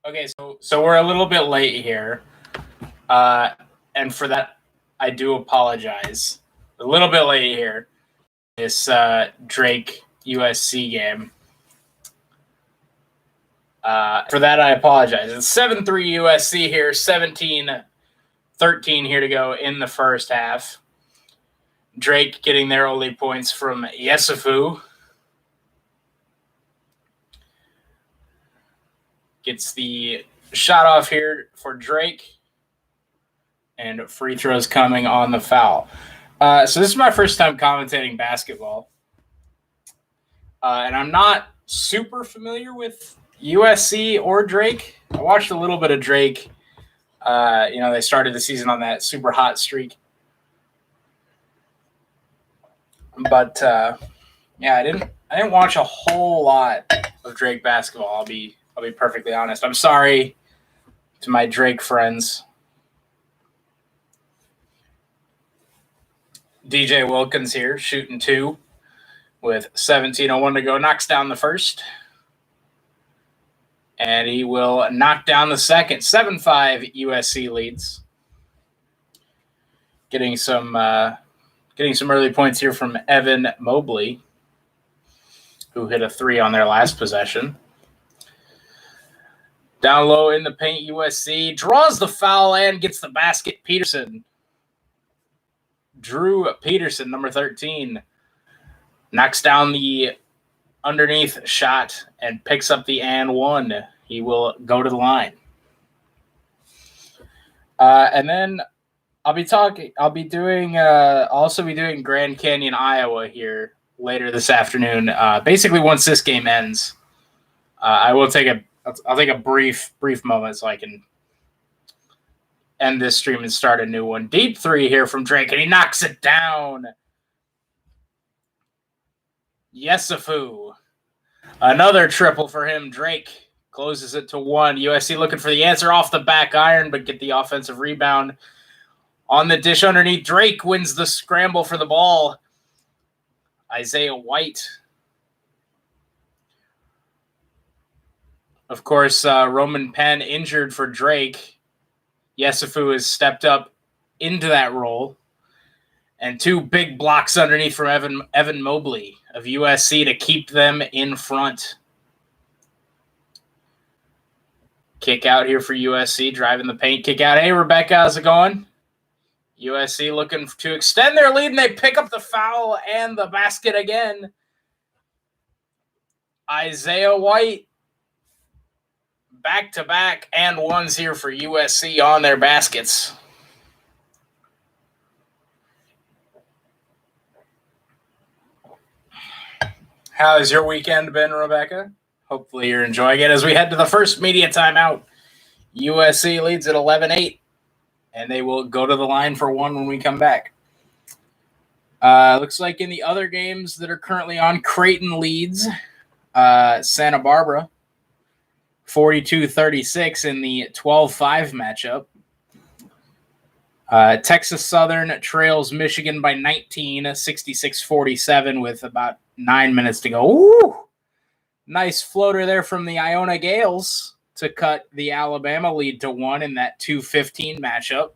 Okay, so we're a little bit late here, and for that, I do apologize. A little bit late here. This Drake USC game. For that, I apologize. It's 7-3 USC here, 17-13 here to go in the first half. Drake getting their only points from Yesufu. Gets the shot off here for Drake. And free throws coming on the foul. So this is my first time commentating basketball. And I'm not super familiar with USC or Drake. I watched a little bit of Drake. They started the season on that super hot streak. But I didn't watch a whole lot of Drake basketball. I'll be perfectly honest. I'm sorry to my Drake friends. DJ Wilkins here, shooting 2 with 17:01 to go. Knocks down the first. And he will knock down the second. 7-5 USC leads. Getting some early points here from Evan Mobley, who hit a 3 on their last possession. Down low in the paint, USC draws the foul and gets the basket. Peterson. Drew Peterson, number 13, knocks down the underneath shot and picks up the and one. He will go to the line. And then I'll be doing Grand Canyon, Iowa here later this afternoon. Basically, once this game ends, I'll take a brief moment so I can end this stream and start a new one. Deep 3 here from Drake, and he knocks it down. Yesufu. Another triple for him. Drake closes it to 1. USC looking for the answer off the back iron, but get the offensive rebound. On the dish underneath, Drake wins the scramble for the ball. Isaiah White. Of course, Roman Penn injured for Drake. Yesufu has stepped up into that role. And 2 big blocks underneath from Evan Mobley of USC to keep them in front. Kick out here for USC, driving the paint. Kick out. Hey, Rebecca, how's it going? USC looking to extend their lead, and they pick up the foul and the basket again. Isaiah White. Back-to-back and ones here for USC on their baskets. How has your weekend been, Rebecca? Hopefully you're enjoying it as we head to the first media timeout. USC leads at 11-8, and they will go to the line for 1 when we come back. Looks like in the other games that are currently on, Creighton leads Santa Barbara 42-36 in the 12-5 matchup. Texas Southern trails Michigan by 19, 66-47 with about 9 minutes to go. Ooh! Nice floater there from the Iona Gales to cut the Alabama lead to 1 in that 2-15 matchup.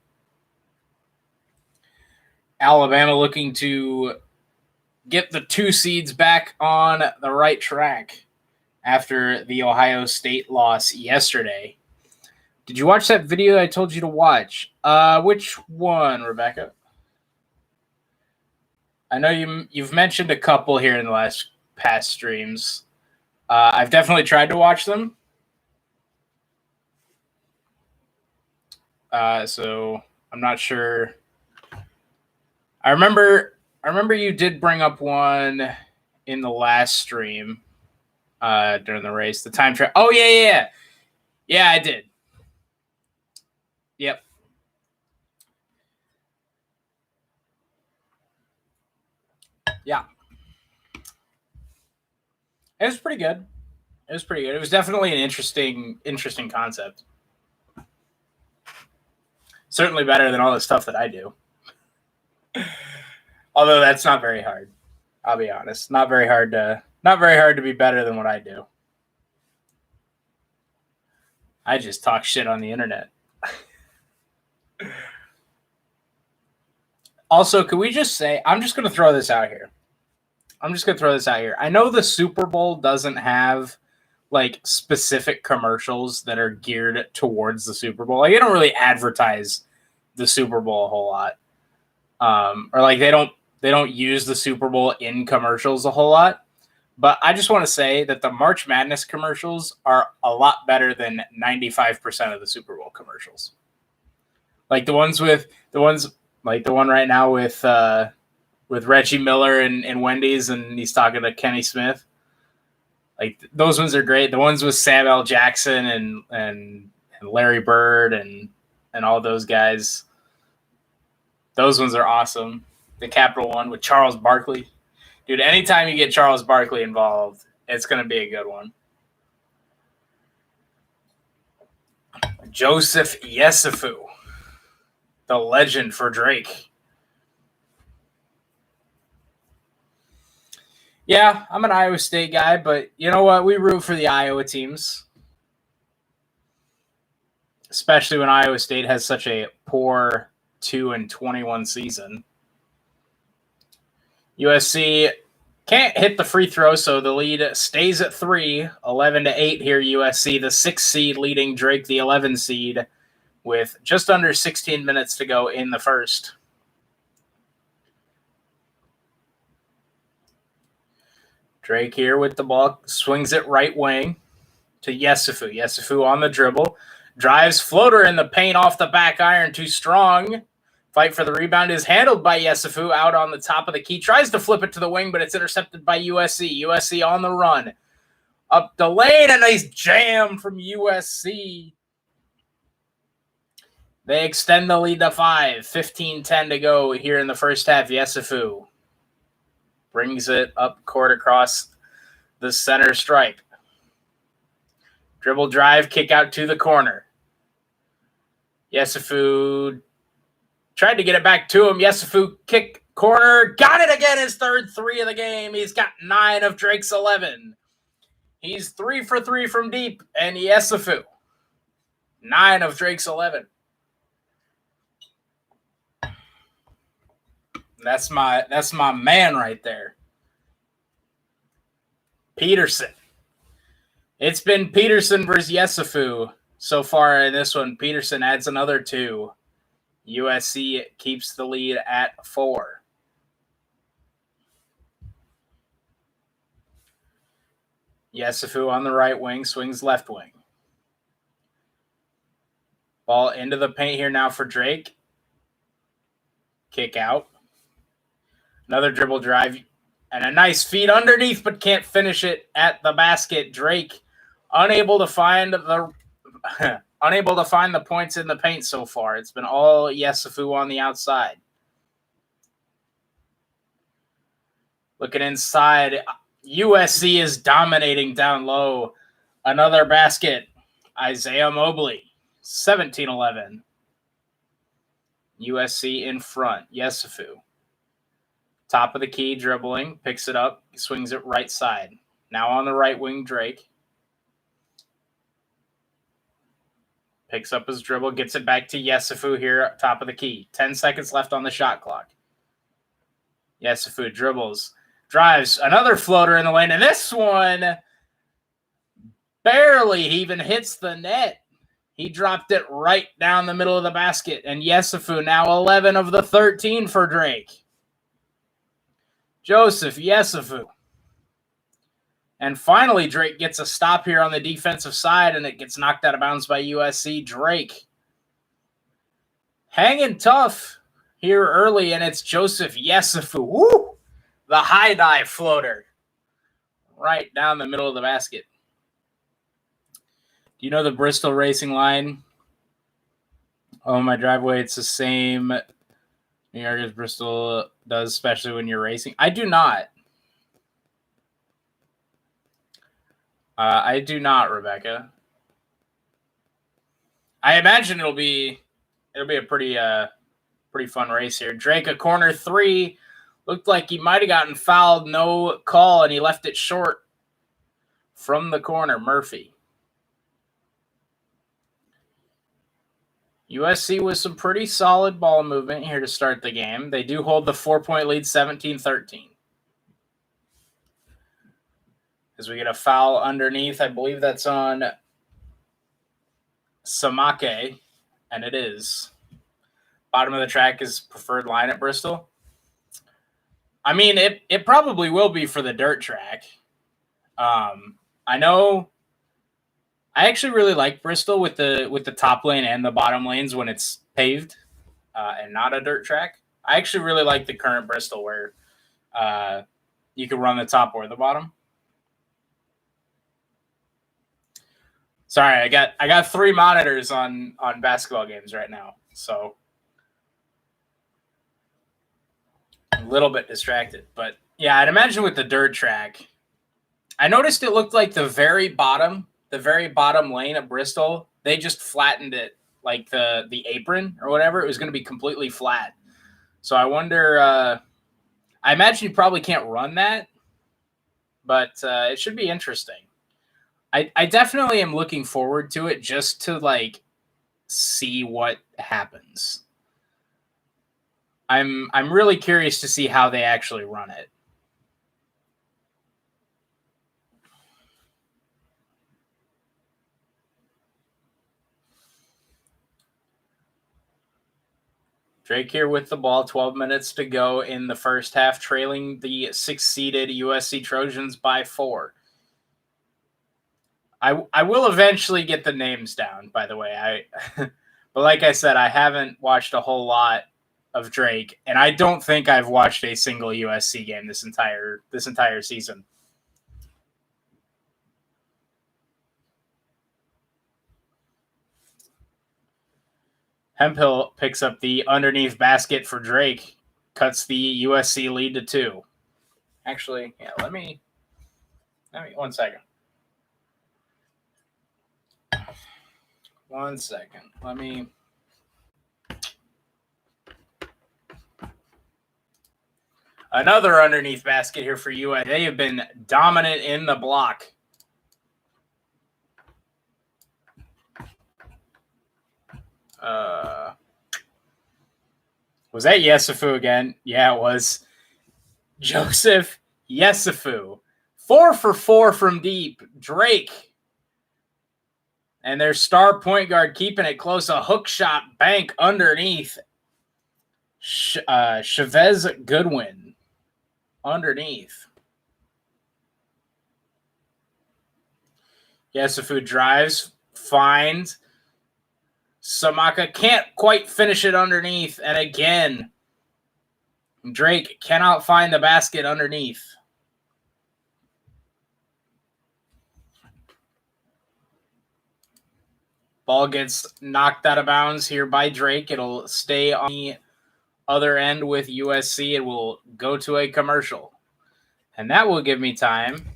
Alabama looking to get the 2 seeds back on the right track after the Ohio State loss yesterday. Did you watch that video I told you to watch? Which one, Rebecca? I know you've mentioned a couple here in the past streams. I've definitely tried to watch them. So I'm not sure. I remember you did bring up one in the last stream during the race. The time trial. Oh, yeah. Yeah, I did. Yep. Yeah. It was pretty good. It was definitely an interesting concept. Certainly better than all the stuff that I do. Although that's not very hard. I'll be honest. Not very hard to be better than what I do. I just talk shit on the internet. Also, could we just say, I'm just going to throw this out here. I know the Super Bowl doesn't have like specific commercials that are geared towards the Super Bowl. Like, they don't really advertise the Super Bowl a whole lot. Or like they don't use the Super Bowl in commercials a whole lot. But I just want to say that the March Madness commercials are a lot better than 95% of the Super Bowl commercials. Like the ones like the one right now with Reggie Miller and Wendy's, and he's talking to Kenny Smith. Like those ones are great. The ones with Sam L. Jackson and Larry Bird and all those guys. Those ones are awesome. The Capital one with Charles Barkley. Dude, anytime you get Charles Barkley involved, it's going to be a good one. Joseph Yesufu, the legend for Drake. Yeah, I'm an Iowa State guy, but you know what? We root for the Iowa teams. Especially when Iowa State has such a poor 2-21 season. USC can't hit the free throw, so the lead stays at 3, 11-8 here. USC, the 6th seed, leading Drake, the 11 seed, with just under 16 minutes to go in the first. Drake here with the ball, swings it right wing to Yesufu. Yesufu on the dribble, drives floater in the paint off the back iron, too strong. Fight for the rebound is handled by Yesufu out on the top of the key. Tries to flip it to the wing, but it's intercepted by USC. USC on the run. Up the lane, a nice jam from USC. They extend the lead to 5. 15-10 to go here in the first half. Yesufu brings it up court across the center stripe. Dribble drive, kick out to the corner. Yesufu tried to get it back to him. Yesufu kick corner. Got it again, his third 3 of the game. He's got 9 of Drake's 11. He's 3 for 3 from deep. And Yesufu, 9 of Drake's 11. That's my man right there. Peterson. It's been Peterson versus Yesufu so far in this one. Peterson adds another 2. USC keeps the lead at 4. Yesufu on the right wing, swings left wing. Ball into the paint here now for Drake. Kick out. Another dribble drive and a nice feed underneath, but can't finish it at the basket. Drake unable to find the points in the paint so far. It's been all Yesufu on the outside. Looking inside, USC is dominating down low. Another basket. Isaiah Mobley, 17-11. USC in front. Yesufu. Top of the key, dribbling, picks it up, swings it right side. Now on the right wing, Drake. Picks up his dribble, gets it back to Yesufu here, top of the key. 10 seconds left on the shot clock. Yesufu dribbles, drives, another floater in the lane, and this one barely even hits the net. He dropped it right down the middle of the basket, and Yesufu now 11 of the 13 for Drake. Joseph Yesufu. And finally, Drake gets a stop here on the defensive side, and it gets knocked out of bounds by USC. Drake hanging tough here early, and it's Joseph Yesufu. Woo! The high dive floater right down the middle of the basket. Do you know the Bristol Racing line? Oh, my driveway, it's the same New York as Bristol does, especially when you're racing. I do not. I do not, Rebecca. I imagine it'll be a pretty fun race here. Drake, a corner 3. Looked like he might have gotten fouled. No call, and he left it short from the corner. Murphy. USC with some pretty solid ball movement here to start the game. They do hold the 4-point lead 17-13. As we get a foul underneath, I believe that's on Samake, and it is. Bottom of the track is preferred line at Bristol. I mean, it probably will be for the dirt track. I know. I actually really like Bristol with the top lane and the bottom lanes when it's paved and not a dirt track. I actually really like the current Bristol where you can run the top or the bottom. Sorry, I got 3 monitors on basketball games right now, so I'm a little bit distracted. But yeah, I'd imagine with the dirt track, I noticed it looked like the very bottom lane of Bristol, they just flattened it like the apron or whatever. It was going to be completely flat. So I wonder. I imagine you probably can't run that, but it should be interesting. I definitely am looking forward to it just to like see what happens. I'm really curious to see how they actually run it. Drake here with the ball, 12 minutes to go in the first half, trailing the 6-seeded USC Trojans by 4. I will eventually get the names down, by the way. But like I said, I haven't watched a whole lot of Drake, and I don't think I've watched a single USC game this entire season. Hemphill picks up the underneath basket for Drake, cuts the USC lead to 2. Actually, yeah, let me 1 second. 1 second. Let me. Another underneath basket here for US. They have been dominant in the block. Was that Yesufu again? Yeah, it was. Joseph Yesufu. 4 for 4 from deep. Drake. And their star point guard keeping it close. A hook shot bank underneath. Chavez Goodwin underneath. Yesufu drives, finds. Samaka can't quite finish it underneath. And again, Drake cannot find the basket underneath. Ball gets knocked out of bounds here by Drake. It'll stay on the other end with USC. It will go to a commercial. And that will give me time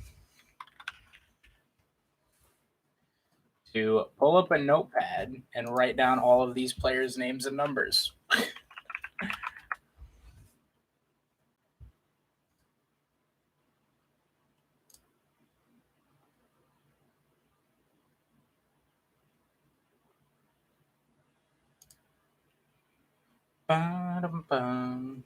to pull up a notepad and write down all of these players' names and numbers. Ba-dum-bum.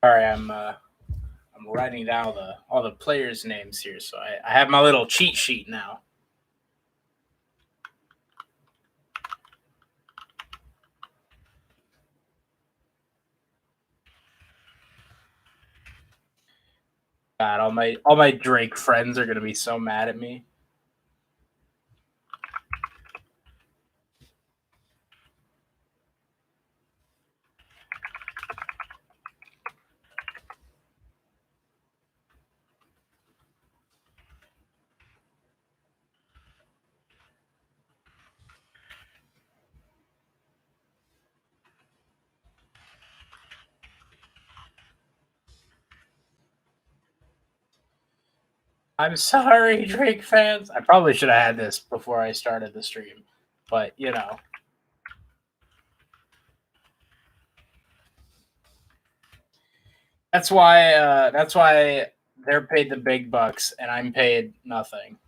Sorry, I'm writing down all the players' names here, so I have my little cheat sheet now. God, all my Drake friends are gonna be so mad at me. I'm sorry, Drake fans. I probably should have had this before I started the stream, but that's why they're paid the big bucks and I'm paid nothing.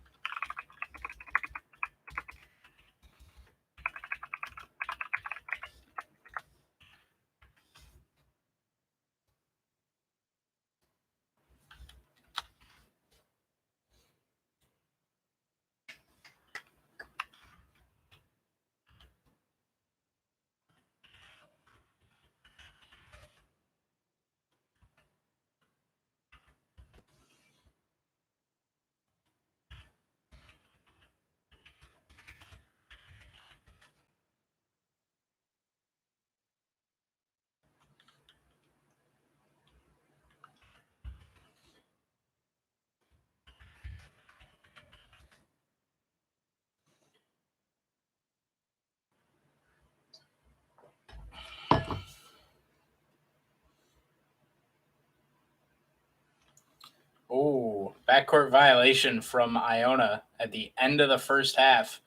Oh, backcourt violation from Iona at the end of the first half.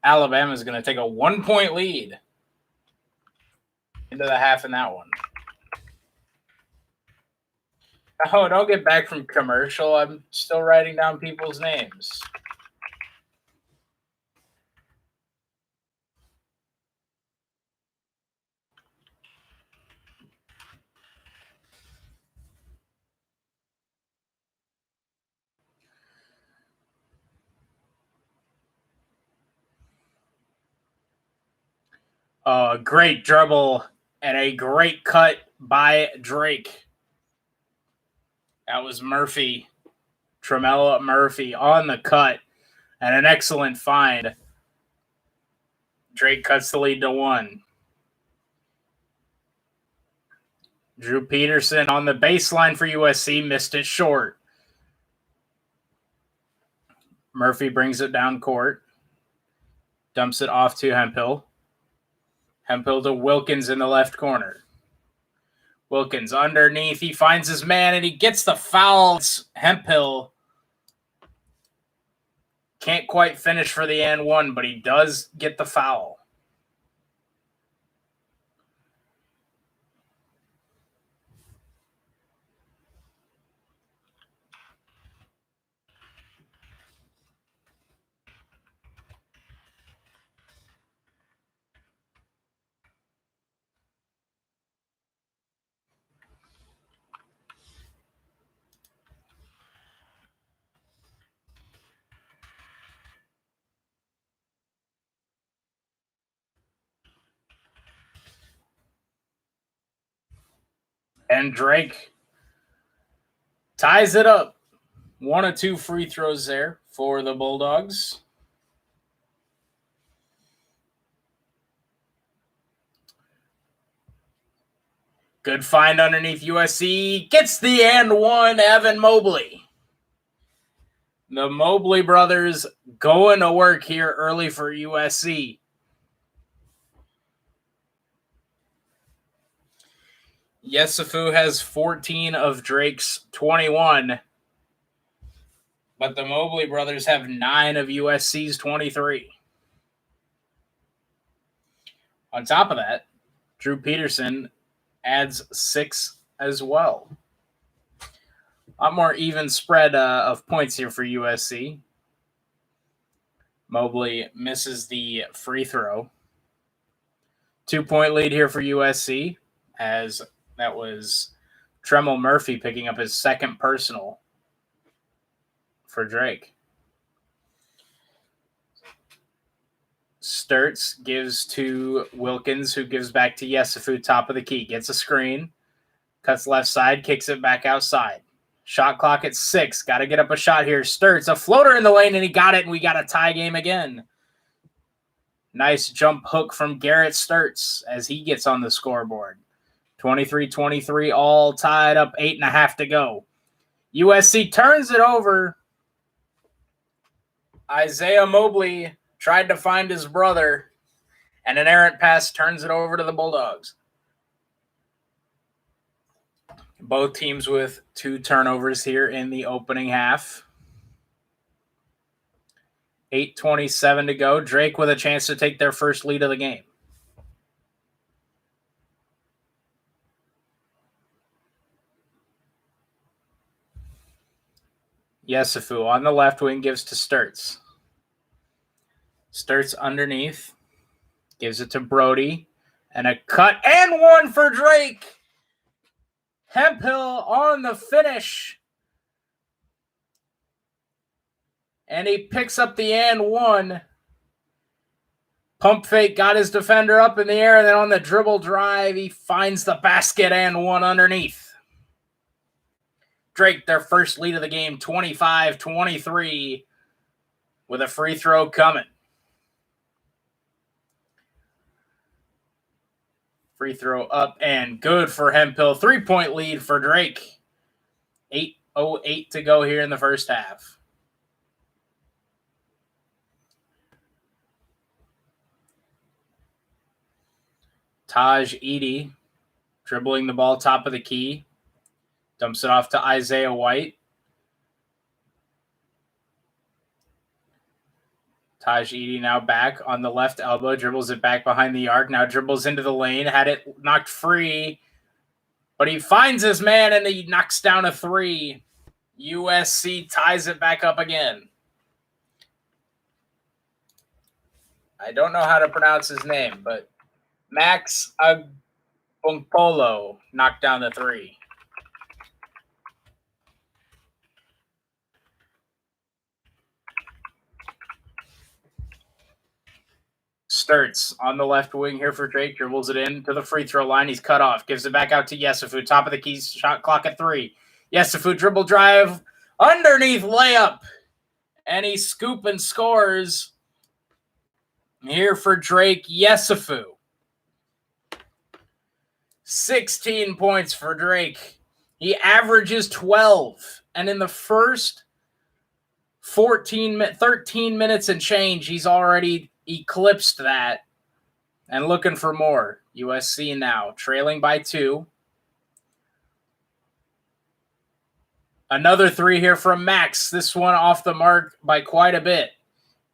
Alabama's going to take a 1-point lead into the half in that one. Oh, don't get back from commercial. I'm still writing down people's names. Great dribble and a great cut by Drake. That was Murphy, Tremella Murphy on the cut, and an excellent find. Drake cuts the lead to 1. Drew Peterson on the baseline for USC, missed it short. Murphy brings it down court, dumps it off to Hemphill. Hemphill to Wilkins in the left corner. Wilkins underneath, he finds his man and he gets the fouls. Hemphill can't quite finish for the and one, but he does get the foul. And Drake ties it up. 1 of 2 free throws there for the Bulldogs. Good find underneath USC. Gets the and one, Evan Mobley. The Mobley brothers going to work here early for USC. Yesufu has 14 of Drake's 21. But the Mobley brothers have 9 of USC's 23. On top of that, Drew Peterson adds 6 as well. A lot more even spread of points here for USC. Mobley misses the free throw. 2-point lead here for USC, as that was Tremel Murphy picking up his second personal for Drake. Sturtz gives to Wilkins, who gives back to Yesufu, top of the key. Gets a screen, cuts left side, kicks it back outside. Shot clock at 6. Got to get up a shot here. Sturtz, a floater in the lane, and he got it, and we got a tie game again. Nice jump hook from Garrett Sturtz as he gets on the scoreboard. 23-23, all tied up, 8.5 to go. USC turns it over. Isaiah Mobley tried to find his brother, and an errant pass turns it over to the Bulldogs. Both teams with 2 turnovers here in the opening half. 8:27 to go. Drake with a chance to take their first lead of the game. Yesufu on the left wing gives to Sturtz. Sturtz underneath. Gives it to Brody. And a cut and one for Drake. Hemphill on the finish. And he picks up the and one. Pump fake got his defender up in the air. And then on the dribble drive, he finds the basket and one underneath. Drake, their first lead of the game, 25-23, with a free throw coming. Free throw up and good for Hemphill. 3-point lead for Drake. 8:08 to go here in the first half. Taj Edey dribbling the ball top of the key. Dumps it off to Isaiah White. Taj Edey now back on the left elbow. Dribbles it back behind the arc. Now dribbles into the lane. Had it knocked free. But he finds his man and he knocks down a three. USC ties it back up again. I don't know how to pronounce his name, but Max Agbonkpolo knocked down the three. Sturtz on the left wing here for Drake. Dribbles it in to the free throw line. He's cut off. Gives it back out to Yesufu. Top of the key. Shot clock at 3. Yesufu dribble drive. Underneath layup. And he scoop and scores here for Drake. Yesufu. 16 points for Drake. He averages 12. And in the first 13 minutes and change, he's already eclipsed that and looking for more. USC now trailing by 2. Another 3 here from Max. This one off the mark by quite a bit.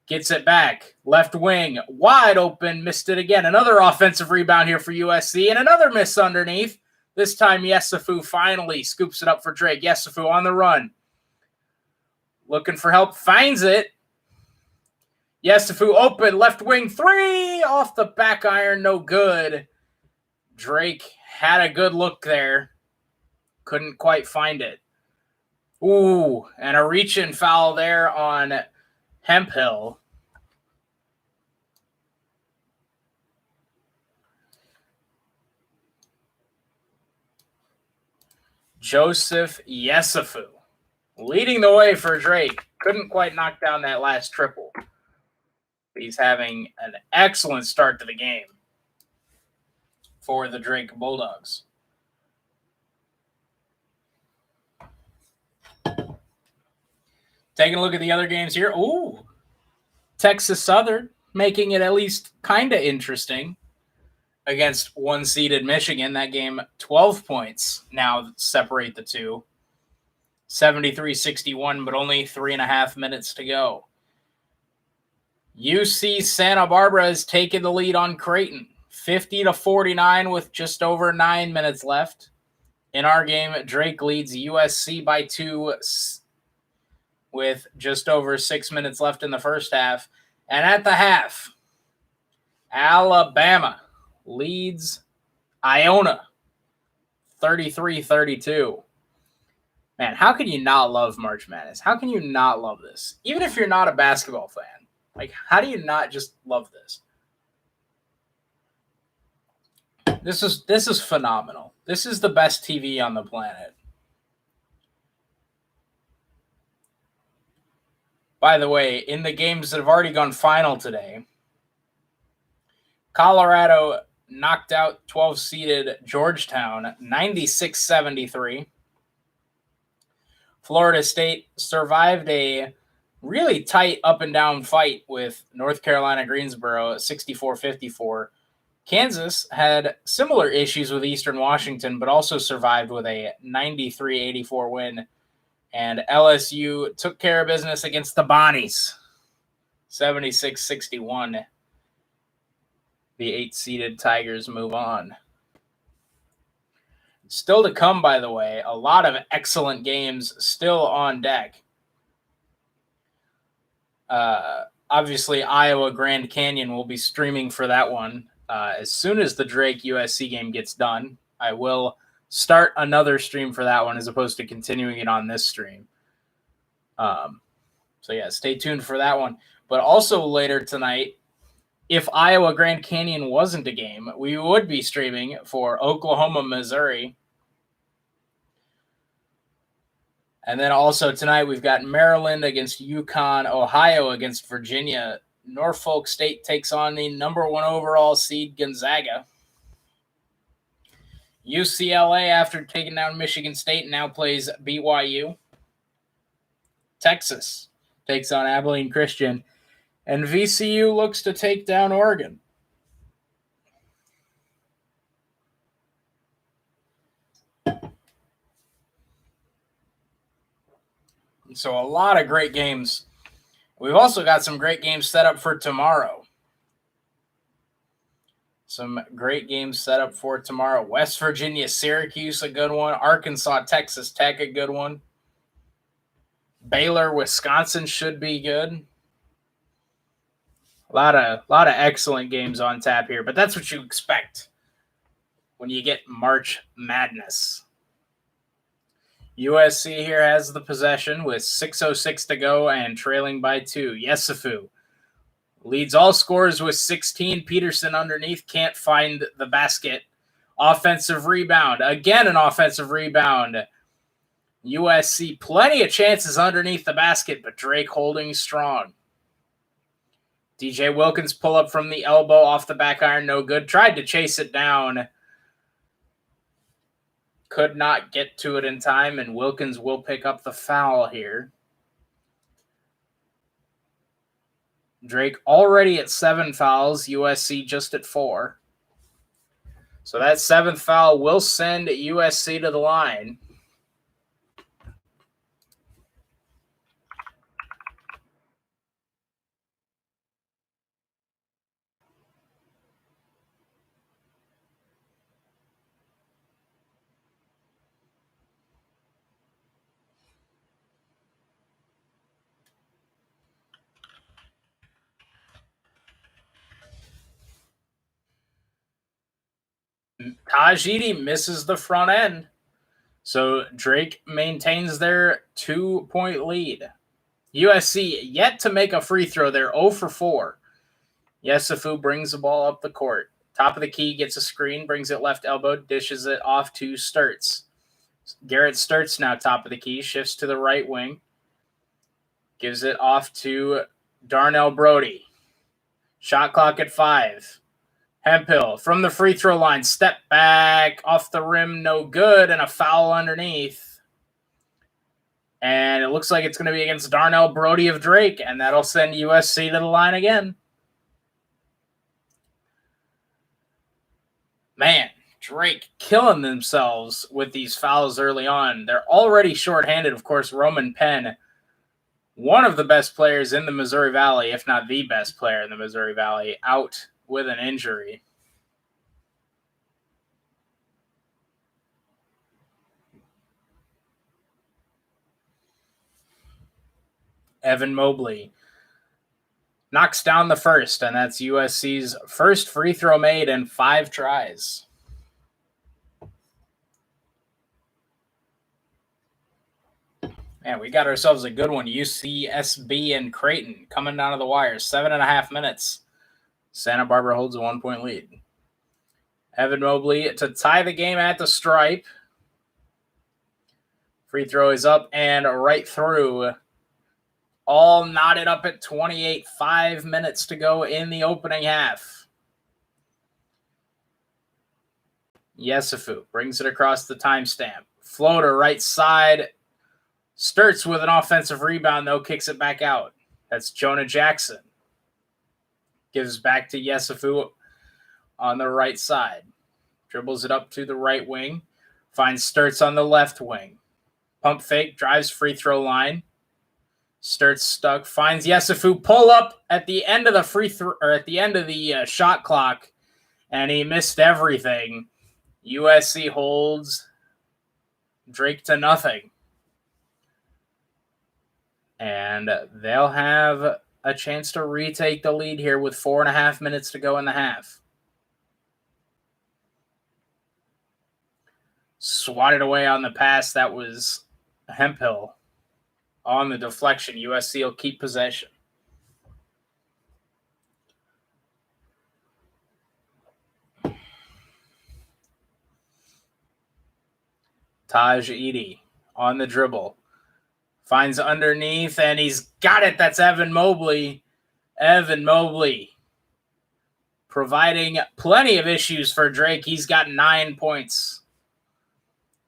Gets it back. Left wing. Wide open. Missed it again. Another offensive rebound here for USC. And another miss underneath. This time Yesufu finally scoops it up for Drake. Yesufu on the run. Looking for help. Finds it. Yesufu open. Left wing 3. Off the back iron. No good. Drake had a good look there. Couldn't quite find it. Ooh, and a reach-in foul there on Hemphill. Joseph Yesufu leading the way for Drake. Couldn't quite knock down that last triple. He's having an excellent start to the game for the Drake Bulldogs. Taking a look at the other games here. Ooh, Texas Southern making it at least kind of interesting against 1-seeded Michigan. That game, 12 points now separate the two. 73-61, but only 3.5 minutes to go. UC Santa Barbara has taken the lead on Creighton, 50-49 with just over 9 minutes left. In our game, Drake leads USC by 2 with just over 6 minutes left in the first half. And at the half, Alabama leads Iona 33-32. Man, how can you not love March Madness? How can you not love this? Even if you're not a basketball fan. Like, how do you not just love this? This is phenomenal. This is the best TV on the planet. By the way, in the games that have already gone final today, Colorado knocked out 12-seeded Georgetown 96-73. Florida State survived a really tight up-and-down fight with North Carolina Greensboro 64-54. Kansas had similar issues with Eastern Washington, but also survived with a 93-84 win. And LSU took care of business against the Bonnies, 76-61. The 8-seeded Tigers move on. Still to come, by the way, a lot of excellent games still on deck. Obviously, Iowa Grand Canyon will be streaming for that one. As soon as the Drake USC game gets done, I will start another stream for that one as opposed to continuing it on this stream. So yeah, stay tuned for that one. But also later tonight, if Iowa Grand Canyon wasn't a game, we would be streaming for Oklahoma, Missouri. And then also tonight, we've got Maryland against UConn, Ohio against Virginia. Norfolk State takes on the number 1 overall seed Gonzaga. UCLA, after taking down Michigan State, now plays BYU. Texas takes on Abilene Christian. And VCU looks to take down Oregon. So a lot of great games. We've also got some great games set up for tomorrow. West Virginia, Syracuse, a good one. Arkansas, Texas Tech, a good one. Baylor, Wisconsin should be good. A lot of excellent games on tap here, but that's what you expect when you get March Madness. USC here has the possession with 6:06 to go and trailing by 2. Yesufu leads all scorers with 16. Peterson underneath can't find the basket. Offensive rebound. Again, an offensive rebound. USC, plenty of chances underneath the basket, but Drake holding strong. DJ Wilkins pull up from the elbow off the back iron, no good. Tried to chase it down. Could not get to it in time, and Wilkins will pick up the foul here. Drake already at 7 fouls, USC just at 4. So that 7th foul will send USC to the line. Tajidi misses the front end. So Drake maintains their 2-point lead. USC yet to make a free throw. They're 0 for 4. Yesufu brings the ball up the court. Top of the key, gets a screen, brings it left elbow, dishes it off to Sturtz. Garrett Sturtz now top of the key, shifts to the right wing. Gives it off to Darnell Brody. Shot clock at 5. Hemphill from the free throw line. Step back off the rim, no good, and a foul underneath. And it looks like it's going to be against Darnell Brody of Drake, and that'll send USC to the line again. Man, Drake killing themselves with these fouls early on. They're already shorthanded, of course. Roman Penn, one of the best players in the Missouri Valley, if not the best player in the Missouri Valley, out with an injury. Evan Mobley knocks down the first, and that's USC's first free throw made in 5 tries. Man, we got ourselves a good one. UCSB and Creighton coming down to the wire. 7.5 minutes. Santa Barbara holds a 1-point lead. Evan Mobley to tie the game at the stripe. Free throw is up and right through. All knotted up at 28. 5 minutes to go in the opening half. Yesufu brings it across the timestamp. Floater right side. Sturtz with an offensive rebound, though, kicks it back out. That's Jonah Jackson. Gives back to Yesufu on the right side. Dribbles it up to the right wing. Finds Sturtz on the left wing. Pump fake, drives free throw line. Sturtz stuck, finds Yesufu, pull up at the end of the free throw, or at the end of the shot clock, and he missed everything. USC holds Drake to nothing. And they'll have a chance to retake the lead here with 4.5 minutes to go in the half. Swatted away on the pass. That was Hemphill. On the deflection, USC will keep possession. Taj Edey on the dribble. Finds underneath, and he's got it. That's Evan Mobley. Evan Mobley providing plenty of issues for Drake. He's got 9 points.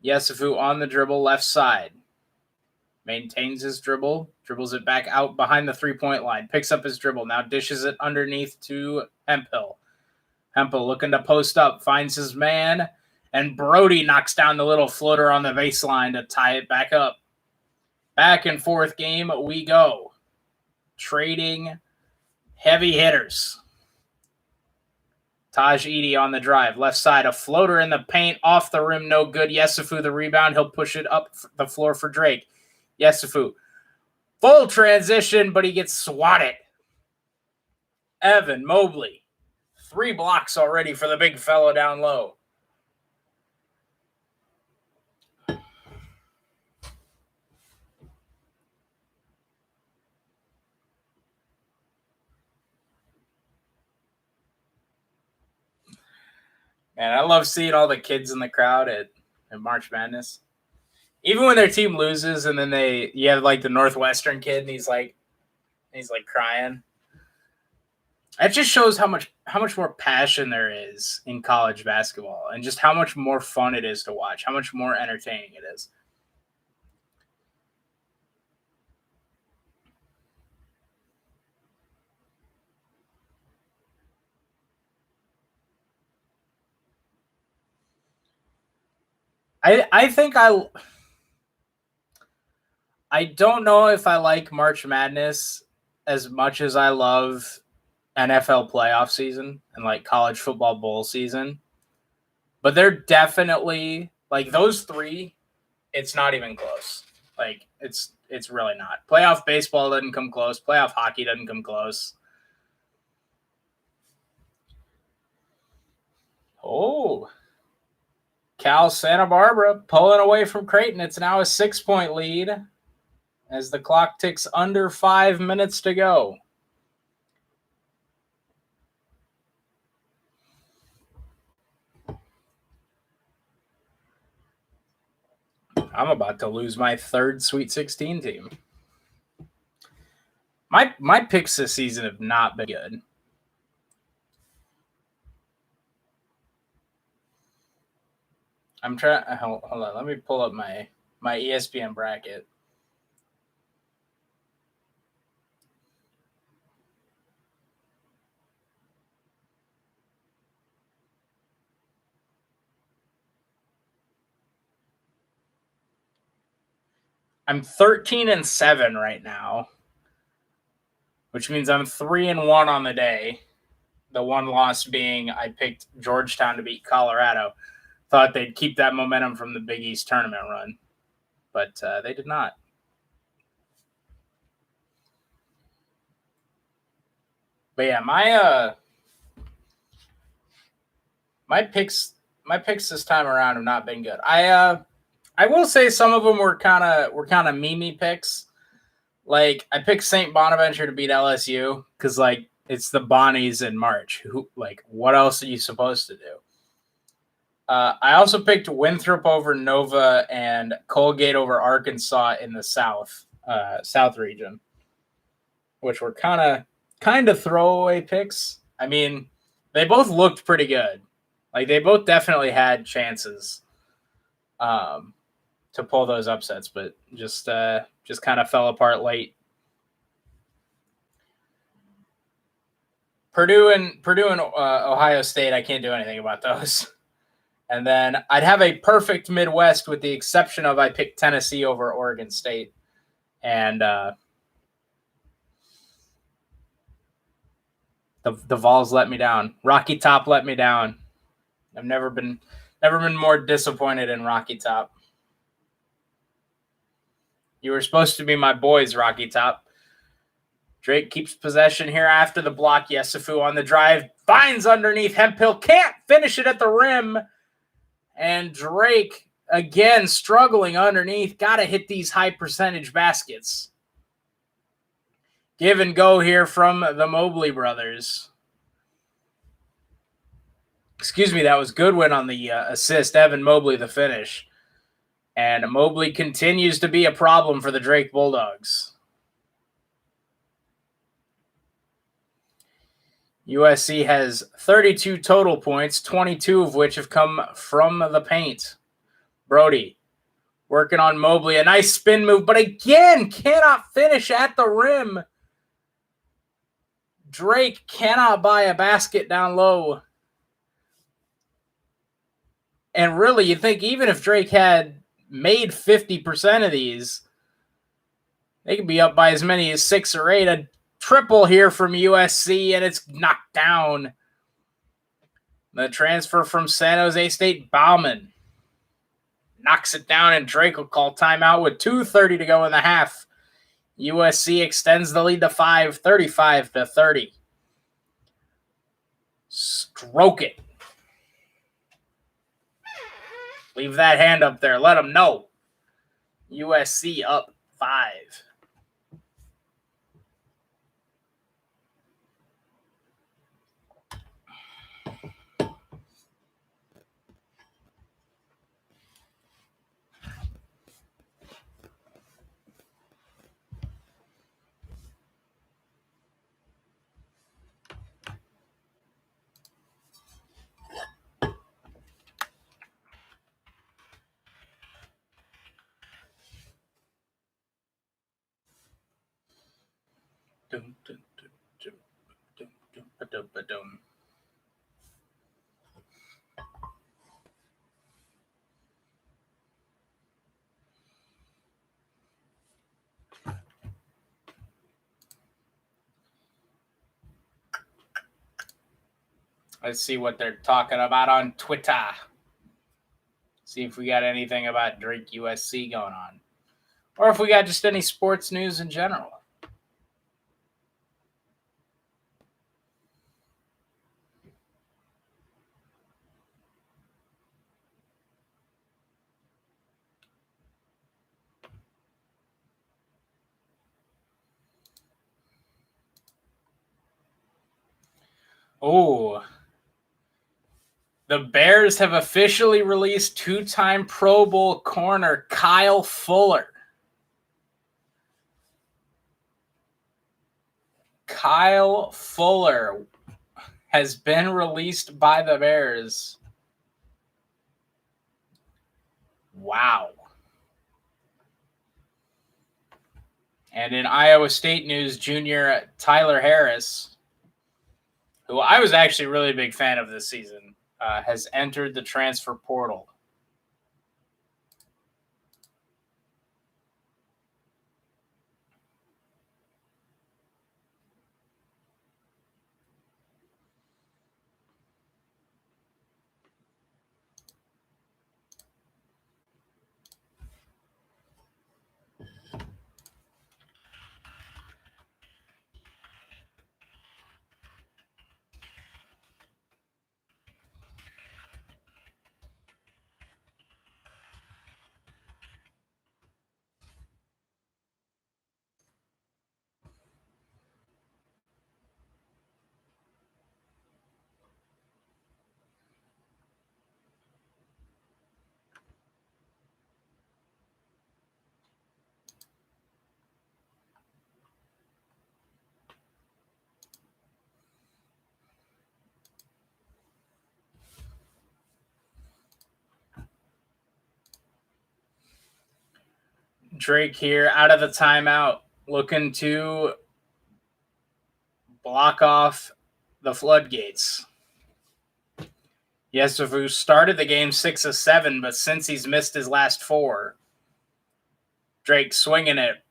Yesufu on the dribble, left side. Maintains his dribble, dribbles it back out behind the three-point line, picks up his dribble, now dishes it underneath to Hemphill. Hemphill looking to post up, finds his man, and Brody knocks down the little floater on the baseline to tie it back up. Back and forth game we go. Trading heavy hitters. Taj Edey on the drive. Left side, a floater in the paint. Off the rim, no good. Yesufu, the rebound. He'll push it up the floor for Drake. Yesufu. Full transition, but he gets swatted. Evan Mobley. 3 blocks already for the big fellow down low. Man, I love seeing all the kids in the crowd at March Madness. Even when their team loses, and then you have like the Northwestern kid, and he's like crying. That just shows how much more passion there is in college basketball, and just how much more fun it is to watch, how much more entertaining it is. I think I don't know if I like March Madness as much as I love NFL playoff season and like college football bowl season. But they're definitely like those 3, it's not even close. Like it's really not. Playoff baseball doesn't come close. Playoff hockey doesn't come close. Oh, Cal Santa Barbara pulling away from Creighton. It's now a 6-point lead as the clock ticks under 5 minutes to go. I'm about to lose my 3rd Sweet 16 team. My picks this season have not been good. I'm trying. Hold on. Let me pull up my ESPN bracket. I'm 13-7 right now, which means I'm 3-1 on the day. The one loss being I picked Georgetown to beat Colorado. Thought they'd keep that momentum from the Big East tournament run, but they did not. But yeah, my picks this time around have not been good. I will say some of them were kind of meme-y picks. Like I picked St. Bonaventure to beat LSU because like it's the Bonnies in March. Who like what else are you supposed to do? I also picked Winthrop over Nova and Colgate over Arkansas in the South region, which were kind of throwaway picks. I mean, they both looked pretty good. Like they both definitely had chances to pull those upsets, but just kind of fell apart late. Purdue and Ohio State, I can't do anything about those. And then I'd have a perfect Midwest with the exception of I picked Tennessee over Oregon State. And The Vols let me down. Rocky Top let me down. I've never been more disappointed in Rocky Top. You were supposed to be my boys, Rocky Top. Drake keeps possession here after the block. Yesufu on the drive. Finds underneath. Hemphill can't finish it at the rim. And Drake, again, struggling underneath. Got to hit these high percentage baskets. Give and go here from the Mobley brothers. Excuse me, that was Goodwin on the assist. Evan Mobley, the finish. And Mobley continues to be a problem for the Drake Bulldogs. USC has 32 total points, 22 of which have come from the paint. Brody working on Mobley. A nice spin move, but again, cannot finish at the rim. Drake cannot buy a basket down low. And really, you think even if Drake had made 50% of these, they could be up by as many as 6 or 8. A triple here from USC, and it's knocked down. The transfer from San Jose State, Bauman, knocks it down, and Drake will call timeout with 2:30 to go in the half. USC extends the lead to 5, 35-30. Stroke it. Leave that hand up there. Let them know. USC up 5. Let's see what they're talking about on Twitter. See if we got anything about Drake USC going on. Or if we got just any sports news in general. Oh, the Bears have officially released 2-time Pro Bowl corner Kyle Fuller. Kyle Fuller has been released by the Bears. Wow. And in Iowa State news, junior Tyler Harris, who I was actually really a big fan of this season, has entered the transfer portal. Drake here out of the timeout, looking to block off the floodgates. Yesufu started the game 6 of 7, but since he's missed his last 4, Drake swinging it,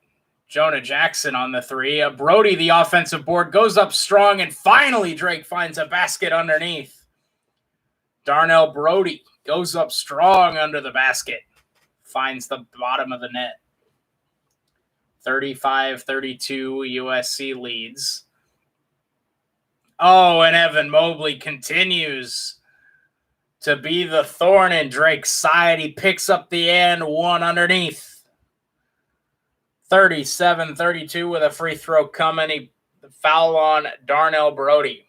Jonah Jackson on the three. Brody, the offensive board, goes up strong, and finally Drake finds a basket underneath. Darnell Brody goes up strong under the basket, finds the bottom of the net. 35-32, USC leads. Oh, and Evan Mobley continues to be the thorn in Drake's side. He picks up the and one underneath. 37-32 with a free throw coming. The foul on Darnell Brody.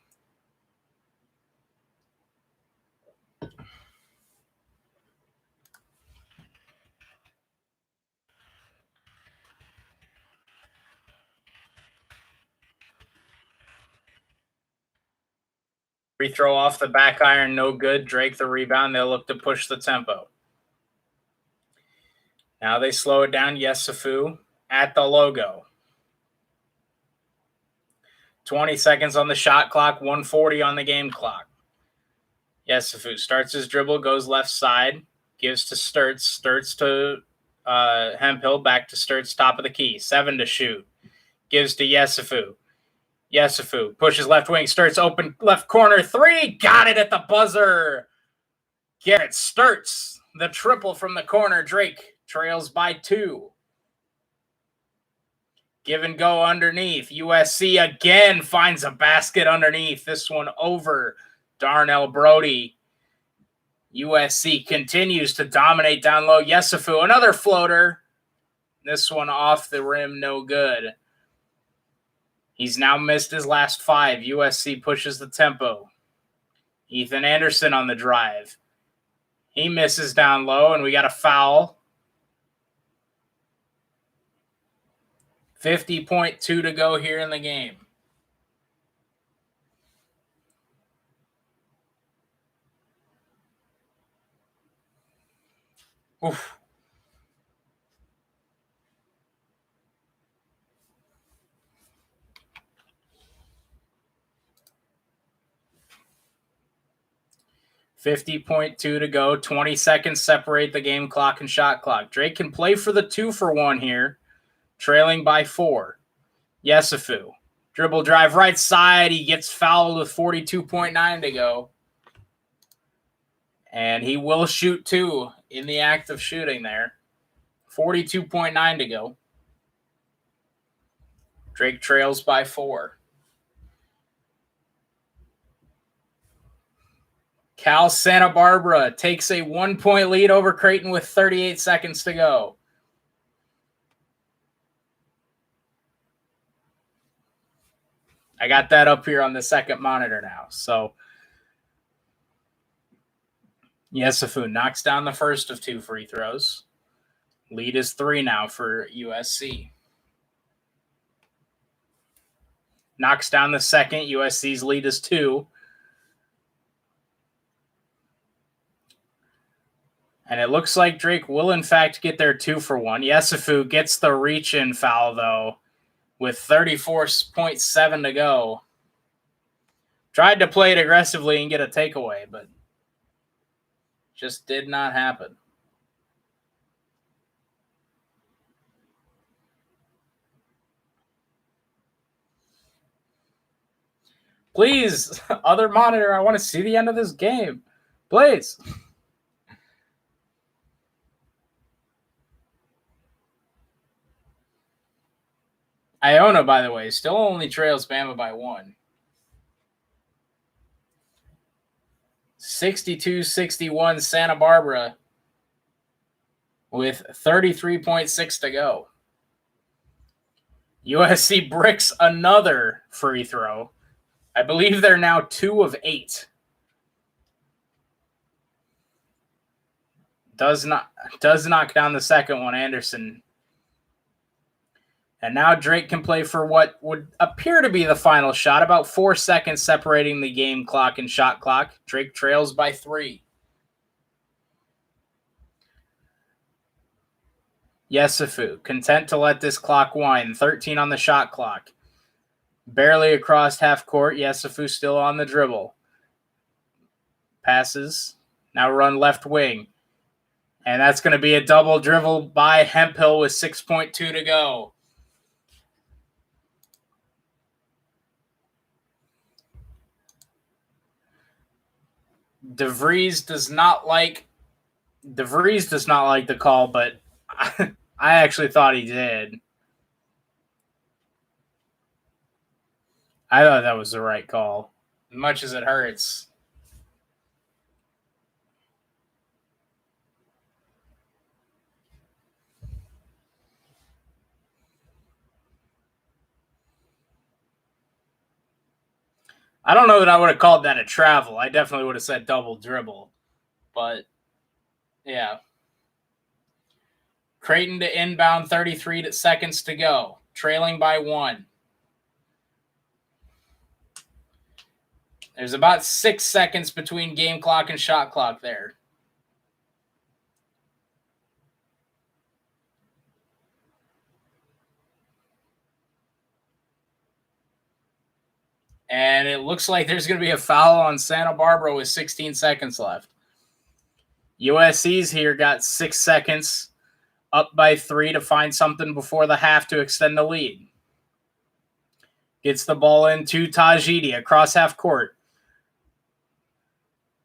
Free throw off the back iron, no good. Drake the rebound. They'll look to push the tempo. Now they slow it down. Yesufu at the logo. 20 seconds on the shot clock, 1:40 on the game clock. Yesufu starts his dribble, goes left side, gives to Sturtz. Sturtz to Hemphill, back to Sturtz, top of the key. 7 to shoot. Gives to Yesufu. Yesufu pushes left wing. Sturtz open left corner. 3. Got it at the buzzer. Garrett Sturtz, the triple from the corner. Drake trails by 2. Give and go underneath. USC again finds a basket underneath. This one over Darnell Brody. USC continues to dominate down low. Yesufu, another floater. This one off the rim, no good. He's now missed his last 5. USC pushes the tempo. Ethan Anderson on the drive. He misses down low, and we got a foul. 50.2 to go here in the game. Oof. $50.2 to go. 20 seconds separate the game clock and shot clock. Drake can play for the 2-for-1 here, trailing by 4. Yesufu. Dribble drive right side. He gets fouled with 42.9 to go. And he will shoot 2 in the act of shooting there. 42.9 to go. Drake trails by 4. Cal Santa Barbara takes a 1-point lead over Creighton with 38 seconds to go. I got that up here on the second monitor now. So Yesufu knocks down the first of 2 free throws. Lead is 3 now for USC. Knocks down the second. USC's lead is 2. And it looks like Drake will, in fact, get their 2-for-1. Yesufu gets the reach-in foul, though, with 34.7 to go. Tried to play it aggressively and get a takeaway, but just did not happen. Please, other monitor, I want to see the end of this game. Please. Iona, by the way, still only trails Bama by 1. 62-61 Santa Barbara with 33.6 to go. USC bricks another free throw. I believe they're now 2 of 8. Does knock down the second one, Anderson. And now Drake can play for what would appear to be the final shot, about 4 seconds separating the game clock and shot clock. Drake trails by 3. Yesufu, content to let this clock wind. 13 on the shot clock. Barely across half court. Yesufu still on the dribble. Passes. Now run left wing. And that's going to be a double dribble by Hemphill with 6.2 to go. DeVries does not like the call, but I actually thought he did. I thought that was the right call, as much as it hurts. I don't know that I would have called that a travel. I definitely would have said double dribble. But, yeah. Creighton to inbound, 33 seconds to go. Trailing by 1. There's about 6 seconds between game clock and shot clock there. And it looks like there's going to be a foul on Santa Barbara with 16 seconds left. USC's here got 6 seconds, up by 3 to find something before the half to extend the lead. Gets the ball into Tajidi across half court.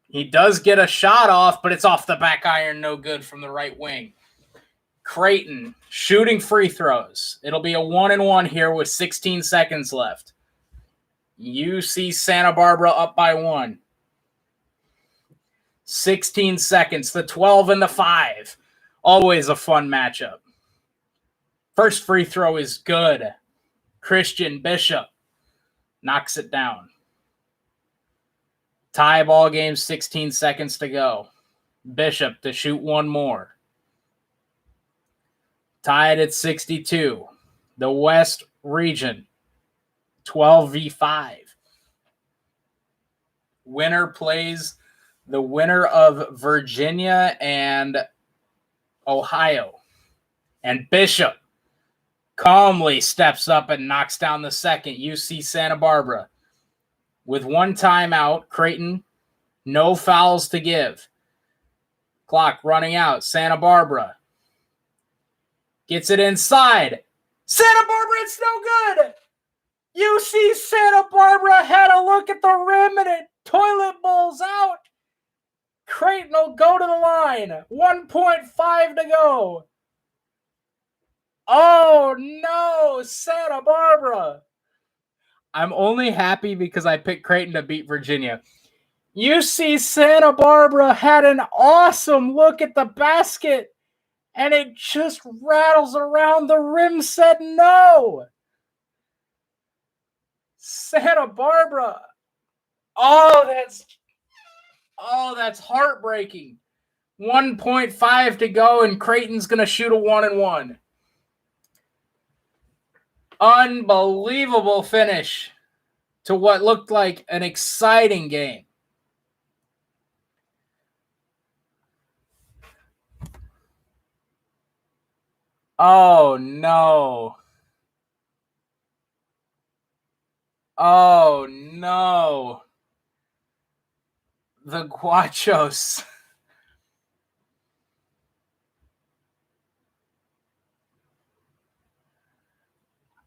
He does get a shot off, but it's off the back iron, no good from the right wing. Creighton shooting free throws. It'll be a 1-and-1 here with 16 seconds left. UC Santa Barbara up by 1. 16 seconds, the 12 and the 5. Always a fun matchup. First free throw is good. Christian Bishop knocks it down. Tie ball game, 16 seconds to go. Bishop to shoot one more. Tied at 62. The West region, 12v5. Winner plays the winner of Virginia and Ohio. And Bishop calmly steps up and knocks down the second. UC Santa Barbara with 1 timeout. Creighton, no fouls to give. Clock running out. Santa Barbara gets it inside. Santa Barbara, it's no good. UC Santa Barbara had a look at the rim and it toilet bowls out. Creighton will go to the line. 1.5 to go. Oh, no, Santa Barbara. I'm only happy because I picked Creighton to beat Virginia. UC Santa Barbara had an awesome look at the basket, and it just rattles around. The rim said no. Santa Barbara. Oh, that's heartbreaking. 1.5 to go, and Creighton's going to shoot a 1-and-1. Unbelievable finish to what looked like an exciting game. Oh, no. Oh, no. The Guachos.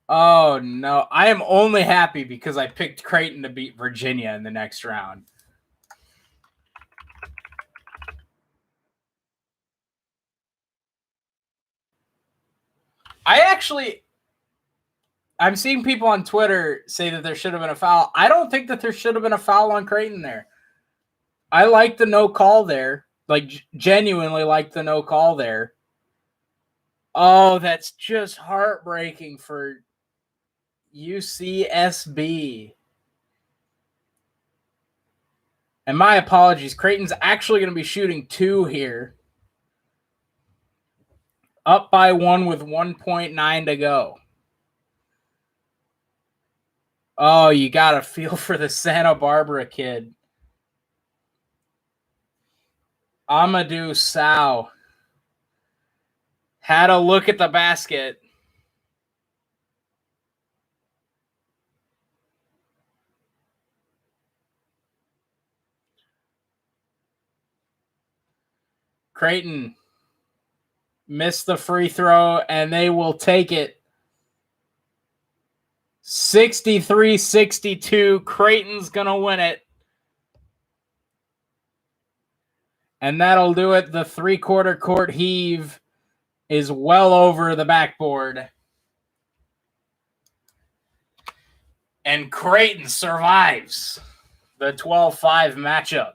Oh, no. I am only happy because I picked Creighton to beat Virginia in the next round. I'm seeing people on Twitter say that there should have been a foul. I don't think that there should have been a foul on Creighton there. I like the no call there. Like, genuinely like the no call there. Oh, that's just heartbreaking for UCSB. And my apologies. Creighton's actually going to be shooting 2 here. Up by 1 with 1.9 to go. Oh, you got to feel for the Santa Barbara kid. Amadou Sow had a look at the basket. Creighton missed the free throw, and they will take it. 63-62. Creighton's going to win it. And that'll do it. The 3/4 court heave is well over the backboard. And Creighton survives the 12-5 matchup.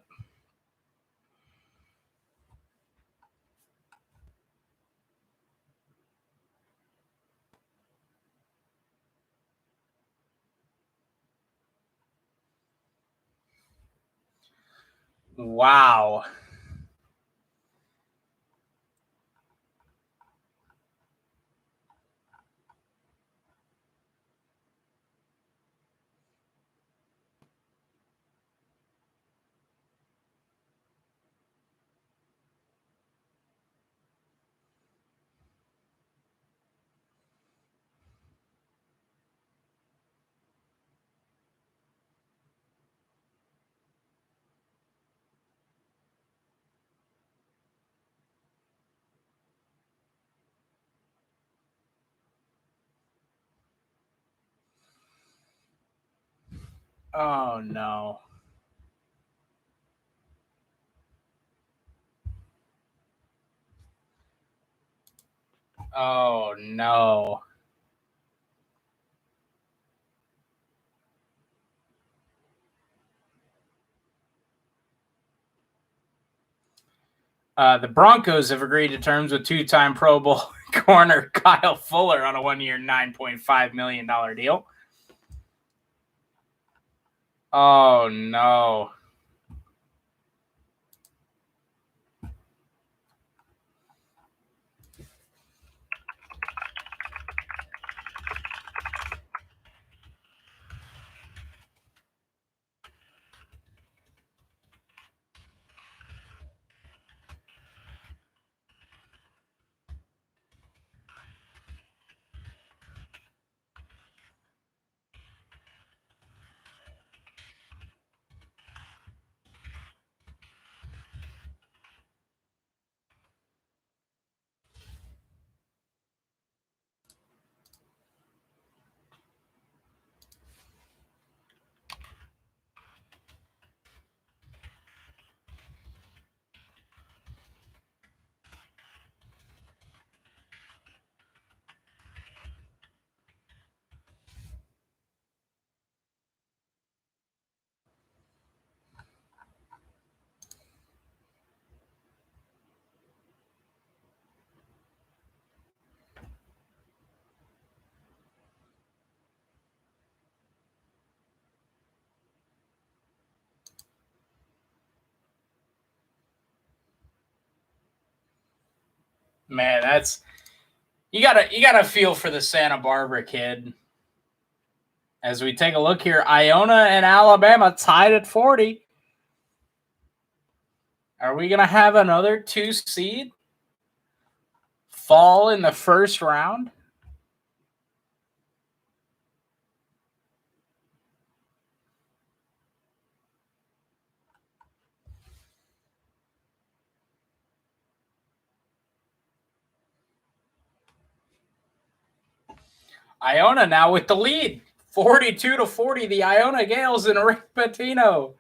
Wow. Oh, no. Oh, no. The Broncos have agreed to terms with two-time Pro Bowl corner Kyle Fuller on a one-year, $9.5 million deal. Oh, no. Man, that's you gotta feel for the Santa Barbara kid. As we take a look here, Iona and Alabama tied at 40. Are we gonna have another 2 seed fall in the first round? Iona now with the lead, 42-40. The Iona Gales and Rick Pitino.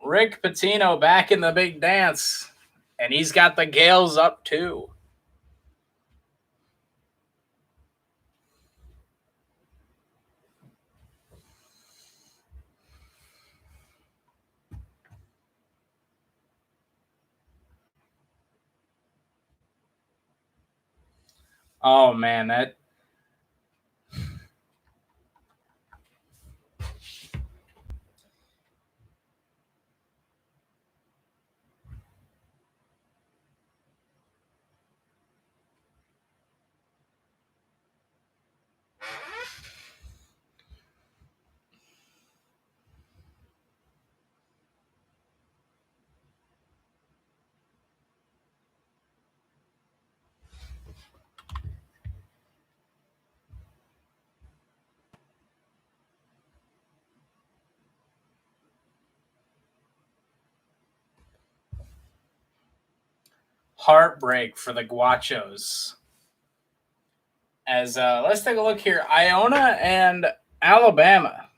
Rick Pitino back in the big dance, and he's got the Gales up too. Oh man, that heartbreak for the Guachos. As let's take a look here, Iona and Alabama.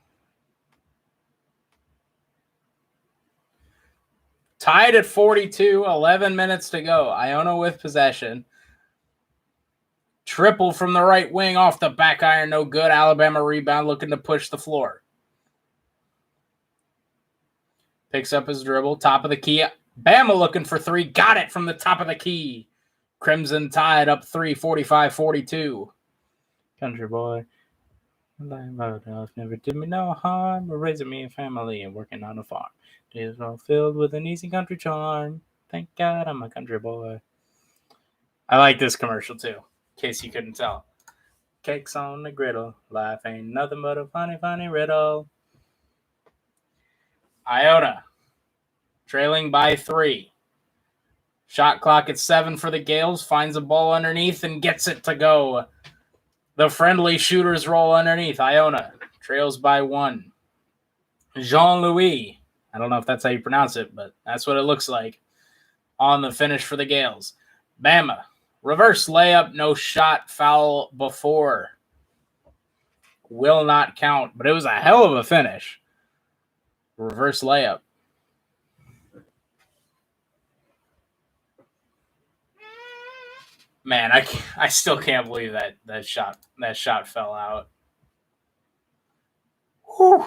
Tied at 42, 11 minutes to go. Iona with possession. Triple from the right wing off the back iron. No good. Alabama rebound looking to push the floor. Picks up his dribble. Top of the key. Bama looking for three. Got it from the top of the key. Crimson tied up 3, 45-42. Country boy. Never did me no harm. Raising me a family and working on a farm. Days all filled with an easy country charm. Thank God I'm a country boy. I like this commercial too, in case you couldn't tell. Cakes on the griddle. Life ain't nothing but a funny, funny riddle. Iona trailing by 3. Shot clock at 7 for the Gales. Finds a ball underneath and gets it to go. The friendly shooters roll underneath. Iona trails by 1. Jean-Louis, I don't know if that's how you pronounce it, but that's what it looks like, on the finish for the Gales. Bama, reverse layup, no shot, foul before. Will not count, but it was a hell of a finish. Reverse layup. Man, I still can't believe that shot fell out. Whew.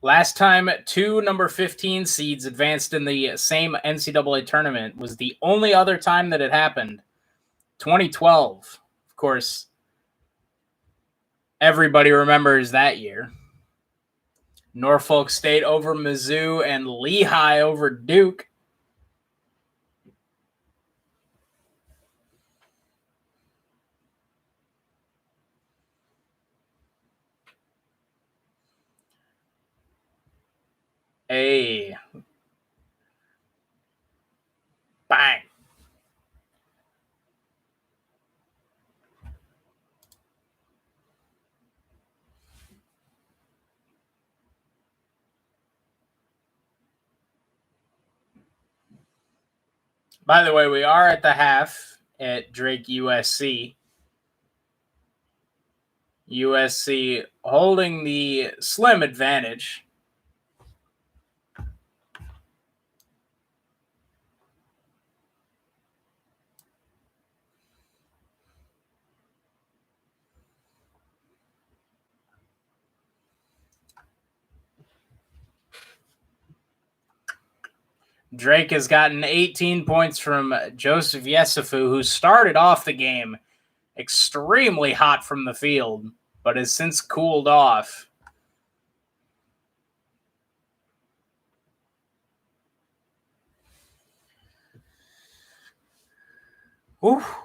Last time 2 number 15 seeds advanced in the same NCAA tournament was the only other time that it happened. 2012. Of course, everybody remembers that year. Norfolk State over Mizzou and Lehigh over Duke. Hey. Bang. By the way, we are at the half at Drake USC. USC holding the slim advantage. Drake has gotten 18 points from Joseph Yesufu, who started off the game extremely hot from the field, but has since cooled off. Oof.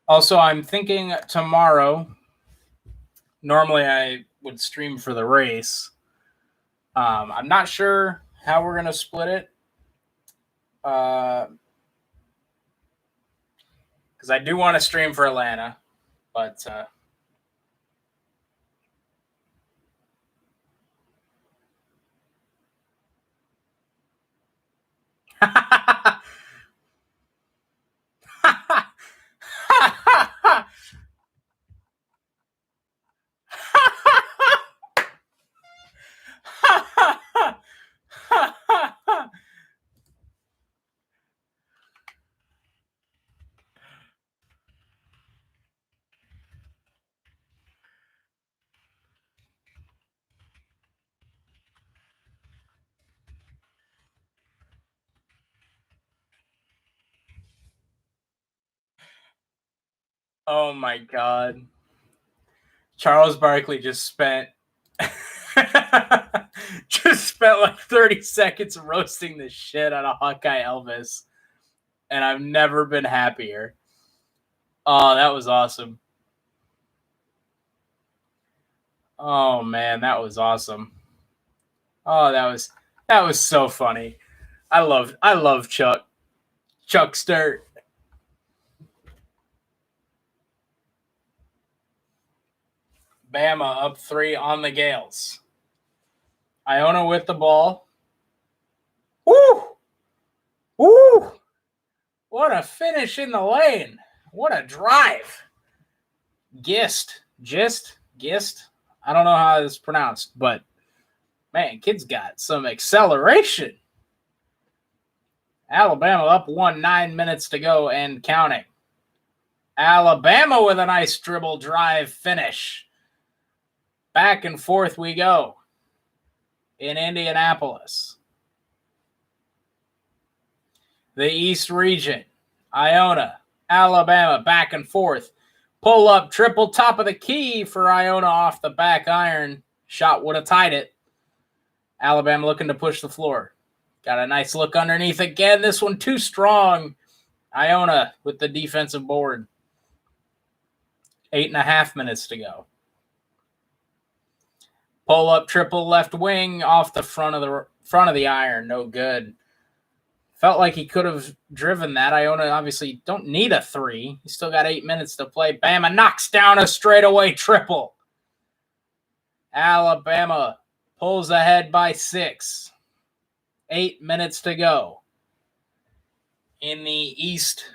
Also, I'm thinking tomorrow, normally I would stream for the race. I'm not sure how we're going to split it. Because I do want to stream for Atlanta, but oh my God. Charles Barkley just spent like 30 seconds roasting the shit out of Hawkeye Elvis. and I've never been happier. Oh, that was awesome. Oh man, that was awesome. Oh, that was so funny. I love Chuck. Chuck Sturt. Bama up 3 on the Gales. Iona with the ball. Woo! Woo! What a finish in the lane. What a drive. Gist. I don't know how it's pronounced, but man, kid's got some acceleration. Alabama up 1, 9 minutes to go and counting. Alabama with a nice dribble drive finish. Back and forth we go in Indianapolis. The East region. Iona, Alabama, back and forth. Pull up, triple top of the key for Iona off the back iron. Shot would have tied it. Alabama looking to push the floor. Got a nice look underneath again. This one too strong. Iona with the defensive board. 8.5 minutes to go. Pull up, triple left wing off the front of the iron. No good. Felt like he could have driven that. Iona obviously don't need a 3. He's still got 8 minutes to play. Bama knocks down a straightaway triple. Alabama pulls ahead by 6. 8 minutes to go. In the East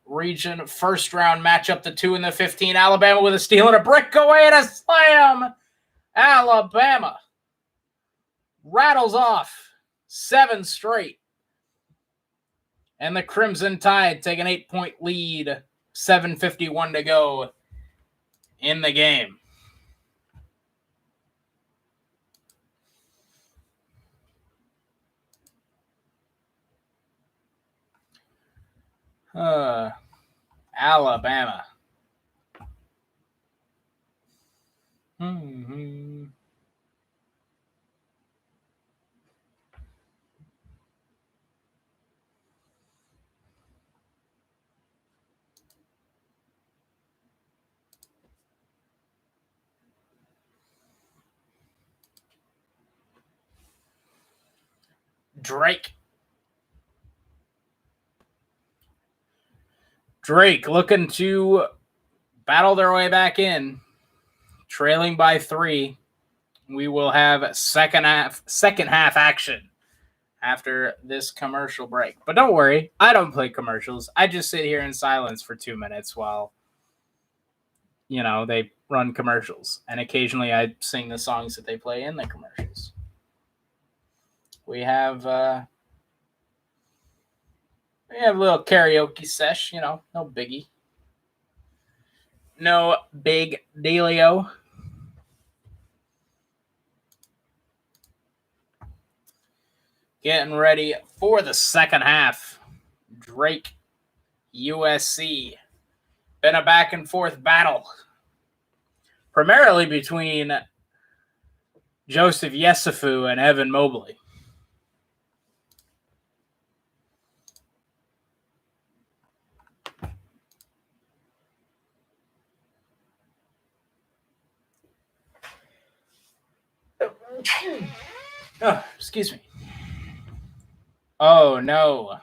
region, first round matchup, the 2 and the 15. Alabama with a steal and a brick away and a slam. Alabama rattles off 7 straight. And the Crimson Tide take an 8-point lead. 7:51 to go in the game. Alabama. Drake looking to battle their way back in, trailing by 3. We will have second half action after this commercial break. But don't worry, I don't play commercials. I just sit here in silence for 2 minutes while, they run commercials. And occasionally I sing the songs that they play in the commercials. We have a little karaoke sesh, no biggie. No big dealio. Getting ready for the second half. Drake, USC. Been a back and forth battle. Primarily between Joseph Yesufu and Evan Mobley. Oh, excuse me. Oh, no.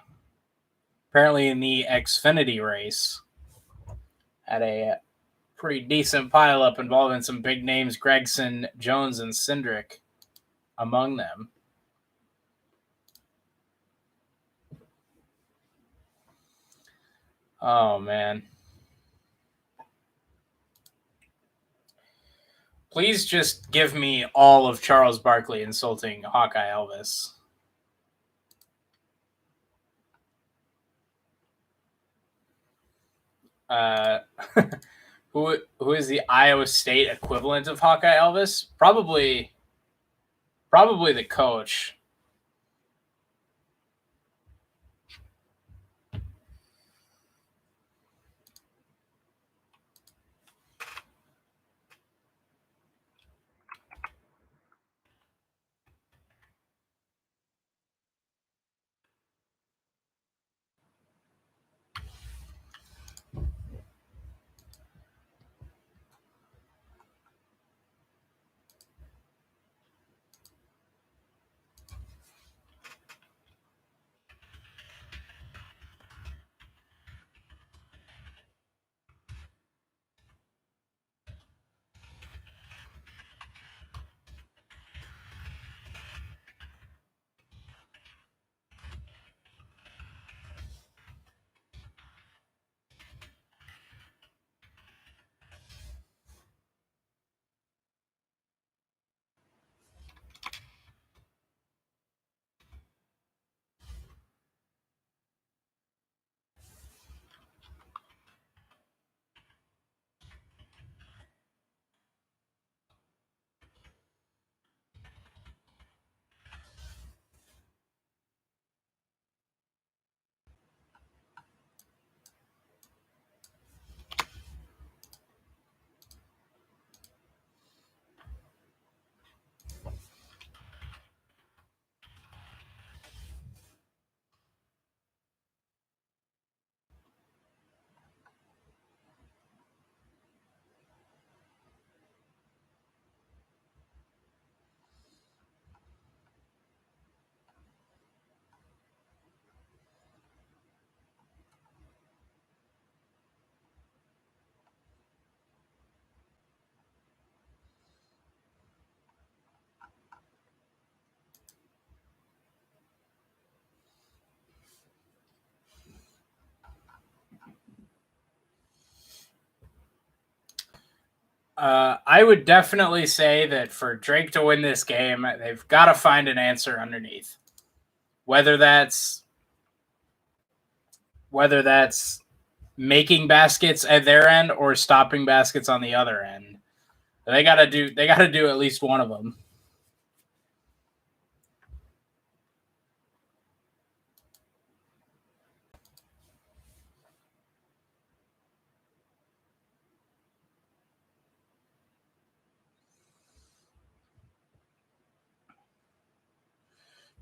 Apparently in the Xfinity race, had a pretty decent pileup involving some big names, Gregson, Jones, and Cindric among them. Oh, man. Please just give me all of Charles Barkley insulting Hawkeye Elvis. Who is the Iowa State equivalent of Hawkeye Elvis? Probably the coach. I would definitely say that for Drake to win this game, they've got to find an answer underneath. Whether that's making baskets at their end or stopping baskets on the other end. They got to do at least one of them.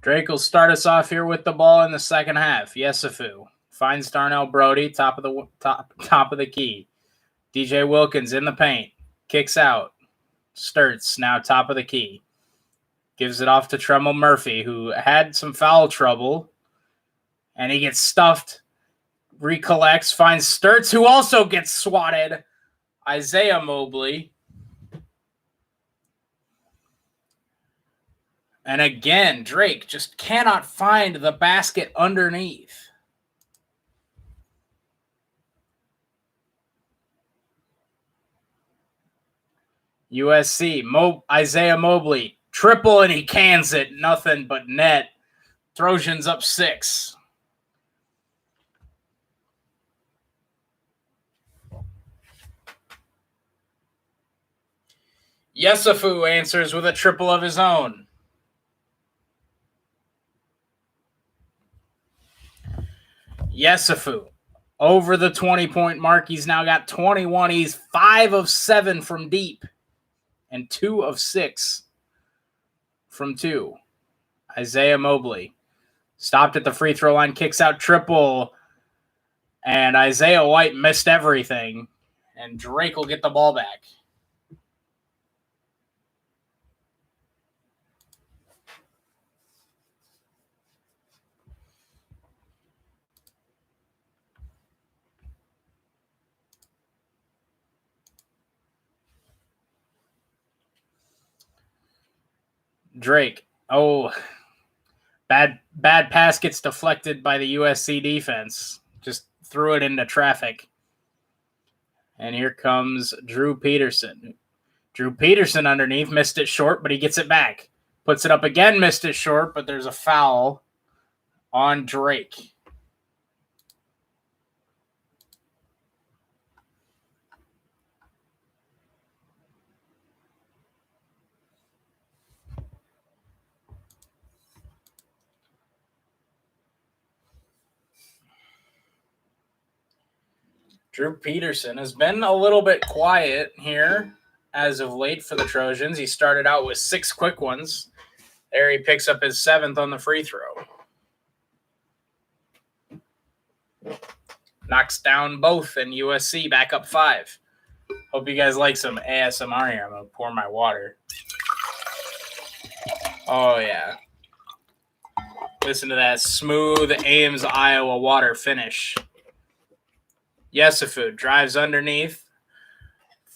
Drake will start us off here with the ball in the second half. Yesufu finds Darnell Brody, top of the key. DJ Wilkins in the paint, kicks out. Sturts now top of the key. Gives it off to Tremel Murphy, who had some foul trouble, and he gets stuffed. Recollects, finds Sturts, who also gets swatted. Isaiah Mobley. And again, Drake just cannot find the basket underneath. USC, Isaiah Mobley, triple, and he cans it. Nothing but net. Trojans up 6. Yesufu answers with a triple of his own. Yesufu over the 20-point mark. He's now got 21. He's 5 of 7 from deep and 2 of 6 from 2. Isaiah Mobley stopped at the free throw line, kicks out triple, and Isaiah White missed everything, and Drake will get the ball back. Drake. Oh, bad pass gets deflected by the USC defense. Just threw it into traffic. And here comes Drew Peterson. Drew Peterson underneath, missed it short, but he gets it back. Puts it up again, missed it short, but there's a foul on Drake. Drew Peterson has been a little bit quiet here as of late for the Trojans. He started out with 6 quick ones. There he picks up his 7th on the free throw. Knocks down both, and USC back up 5. Hope you guys like some ASMR here. I'm going to pour my water. Oh, yeah. Listen to that smooth Ames, Iowa water finish. Yesufu drives underneath,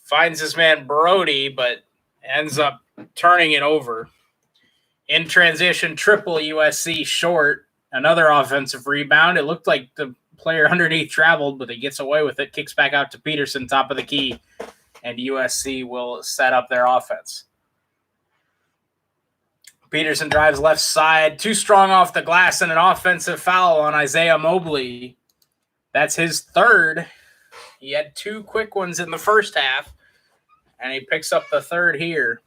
finds his man Brody, but ends up turning it over. In transition, triple USC short. Another offensive rebound. It looked like the player underneath traveled, but he gets away with it. Kicks back out to Peterson, top of the key, and USC will set up their offense. Peterson drives left side, too strong off the glass, and an offensive foul on Isaiah Mobley. That's his 3rd. He had 2 quick ones in the first half, and he picks up the 3rd here.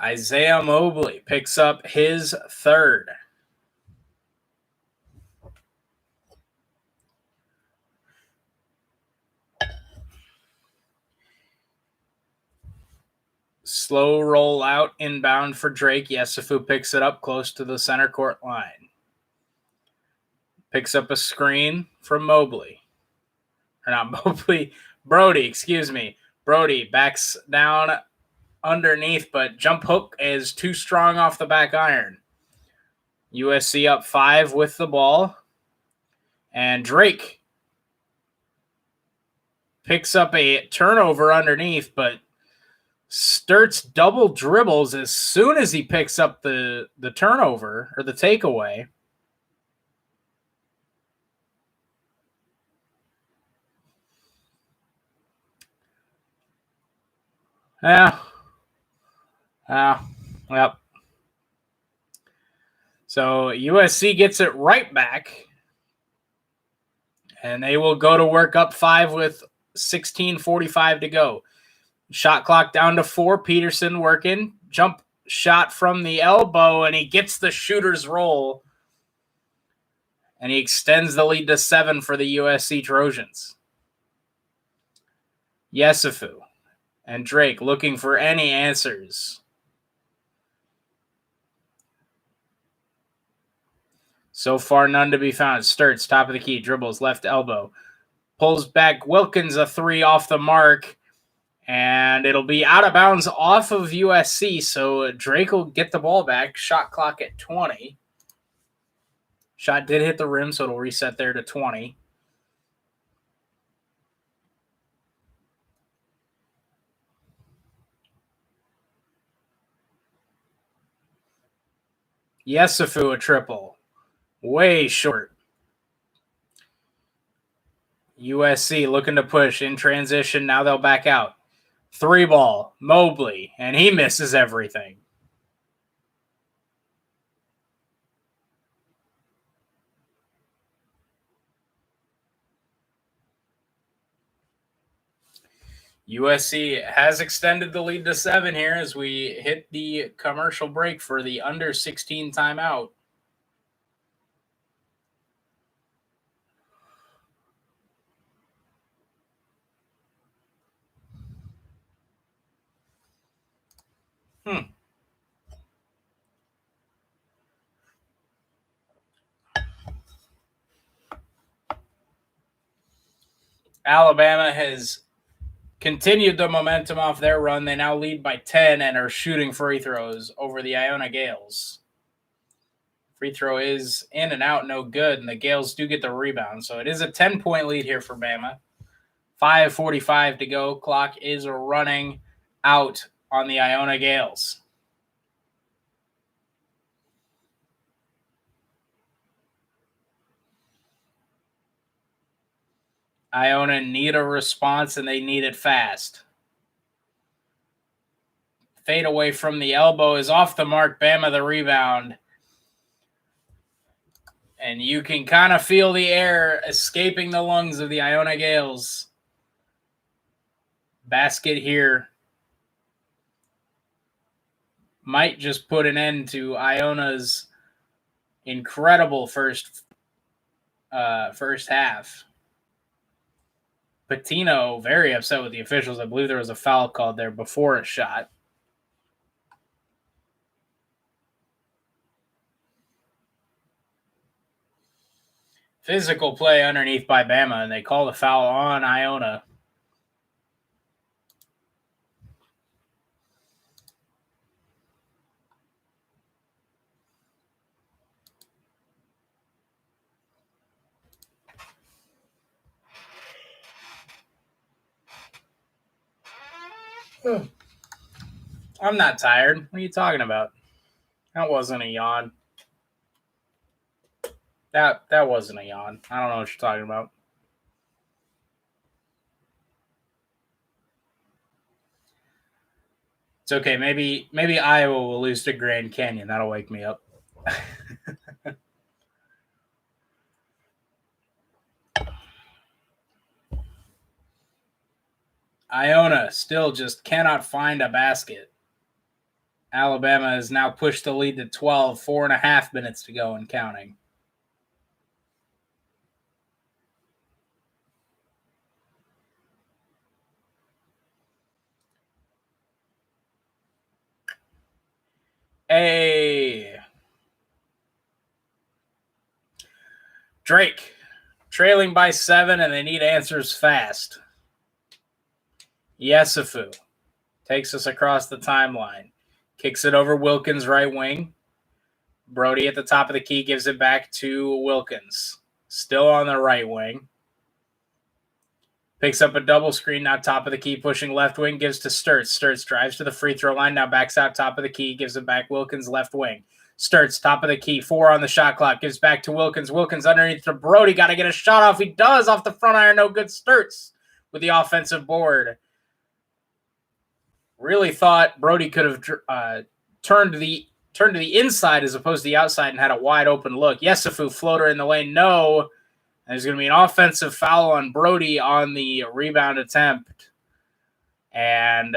Isaiah Mobley picks up his 3rd. Slow roll out inbound for Drake. Yesufu picks it up close to the center court line. Picks up a screen from Mobley. Or not Mobley, Brody, excuse me. Brody backs down underneath, but jump hook is too strong off the back iron. USC up 5 with the ball. And Drake picks up a turnover underneath, but Sturts double dribbles as soon as he picks up the turnover or the takeaway. Yeah. Yep. So USC gets it right back. And they will go to work up 5 with 16:45 to go. Shot clock down to 4. Peterson working. Jump shot from the elbow, and he gets the shooter's roll. And he extends the lead to 7 for the USC Trojans. Yesufu and Drake looking for any answers. So far, none to be found. Sturts, top of the key, dribbles, left elbow. Pulls back Wilkins, a 3 off the mark. And it'll be out of bounds off of USC, so Drake will get the ball back. Shot clock at 20. Shot did hit the rim, so it'll reset there to 20. Yesufu a triple. Way short. USC looking to push in transition. Now they'll back out. 3 ball. Mobley. And he misses everything. USC has extended the lead to 7 here as we hit the commercial break for the under 16 timeout. Alabama has continued the momentum off their run. They now lead by 10 and are shooting free throws over the Iona Gales. Free throw is in and out, no good, and the Gales do get the rebound. So it is a 10-point lead here for Bama. 5:45 to go. Clock is running out on the Iona Gales. Iona need a response, and they need it fast. Fade away from the elbow is off the mark. Bama the rebound. And you can kind of feel the air escaping the lungs of the Iona Gales. Basket here might just put an end to Iona's incredible first half. Patino very upset with the officials. I believe there was a foul called there before a shot. Physical play underneath by Bama, and they call the foul on Iona. I'm not tired. What are you talking about? That wasn't a yawn. That wasn't a yawn. I don't know what you're talking about. It's okay. Maybe Iowa will lose to Grand Canyon. That'll wake me up. Iona still just cannot find a basket. Alabama has now pushed the lead to 12, 4.5 minutes to go and counting. Hey. Drake trailing by 7, and they need answers fast. Yesufu takes us across the timeline. Kicks it over Wilkins' right wing. Brody at the top of the key gives it back to Wilkins. Still on the right wing. Picks up a double screen, now top of the key, pushing left wing, gives to Sturts. Sturts drives to the free throw line, now backs out top of the key, gives it back Wilkins left wing. Sturts, top of the key, 4 on the shot clock, gives back to Wilkins. Wilkins underneath to Brody, got to get a shot off. He does, off the front iron, no good. Sturts with the offensive board. Really thought Brody could have turned to the inside as opposed to the outside and had a wide open look. Yesufu, floater in the lane, no. There's going to be an offensive foul on Brody on the rebound attempt. And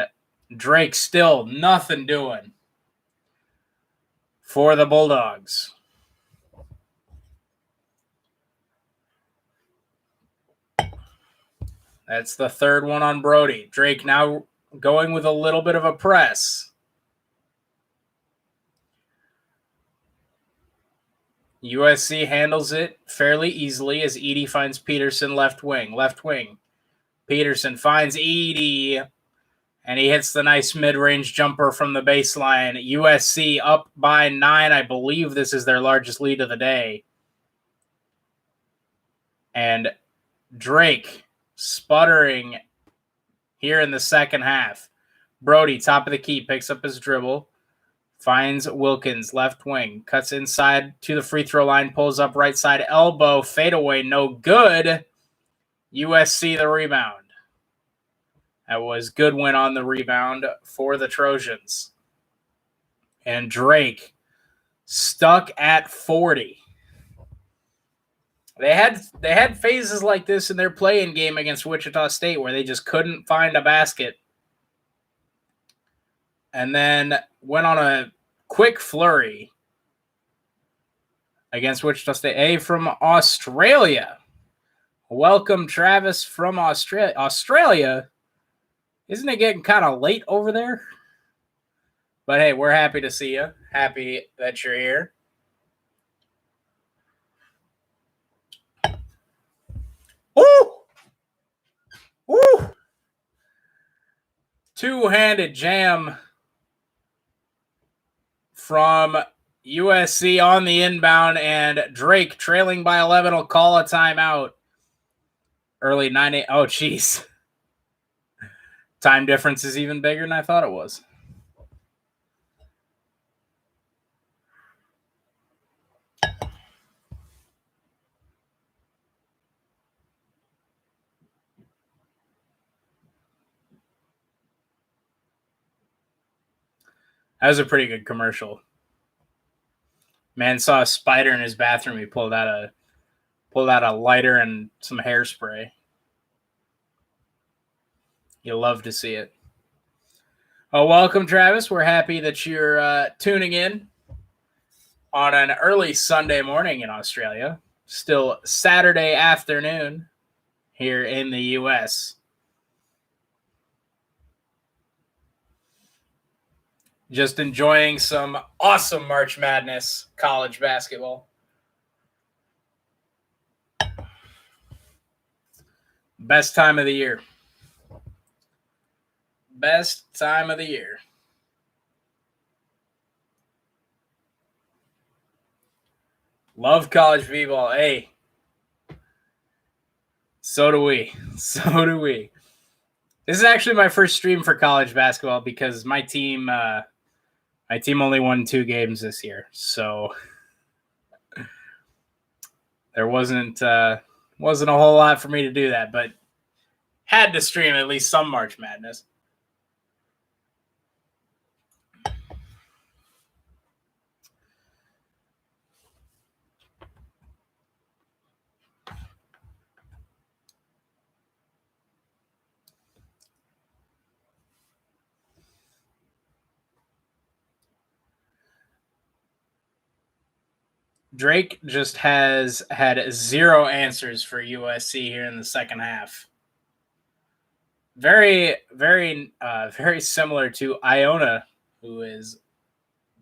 Drake still nothing doing for the Bulldogs. That's the third one on Brody. Drake now going with a little bit of a press. USC handles it fairly easily as Edey finds Peterson left wing. Left wing. Peterson finds Edey, and he hits the nice mid-range jumper from the baseline. USC up by 9. I believe this is their largest lead of the day. And Drake sputtering here in the second half. Brody, top of the key, picks up his dribble. Finds Wilkins, left wing, cuts inside to the free throw line, pulls up right side elbow, fadeaway, no good. USC the rebound. That was Goodwin on the rebound for the Trojans. And Drake stuck at 40. They had phases like this in their play-in game against Wichita State where they just couldn't find a basket. And then went on a quick flurry against Wichita State. From Australia. Welcome, Travis, from Australia. Australia? Isn't it getting kind of late over there? But hey, we're happy to see you. Happy that you're here. Ooh! Ooh! Two-handed jam from USC on the inbound, and Drake trailing by 11 will call a timeout. Early 9-8. Oh, jeez. Time difference is even bigger than I thought it was. That was a pretty good commercial. Man saw a spider in his bathroom. He pulled out a lighter and some hairspray. You'll love to see it. Oh, welcome, Travis. We're happy that you're tuning in on an early Sunday morning in Australia. Still Saturday afternoon here in the U.S. Just enjoying some awesome March Madness college basketball. Best time of the year. Best time of the year. Love college b-ball. Hey. So do we. So do we. This is actually my first stream for college basketball because my team only won 2 games this year. So there wasn't a whole lot for me to do that, but had to stream at least some March Madness. Drake just has had 0 answers for USC here in the second half. Very, very, very similar to Iona, who is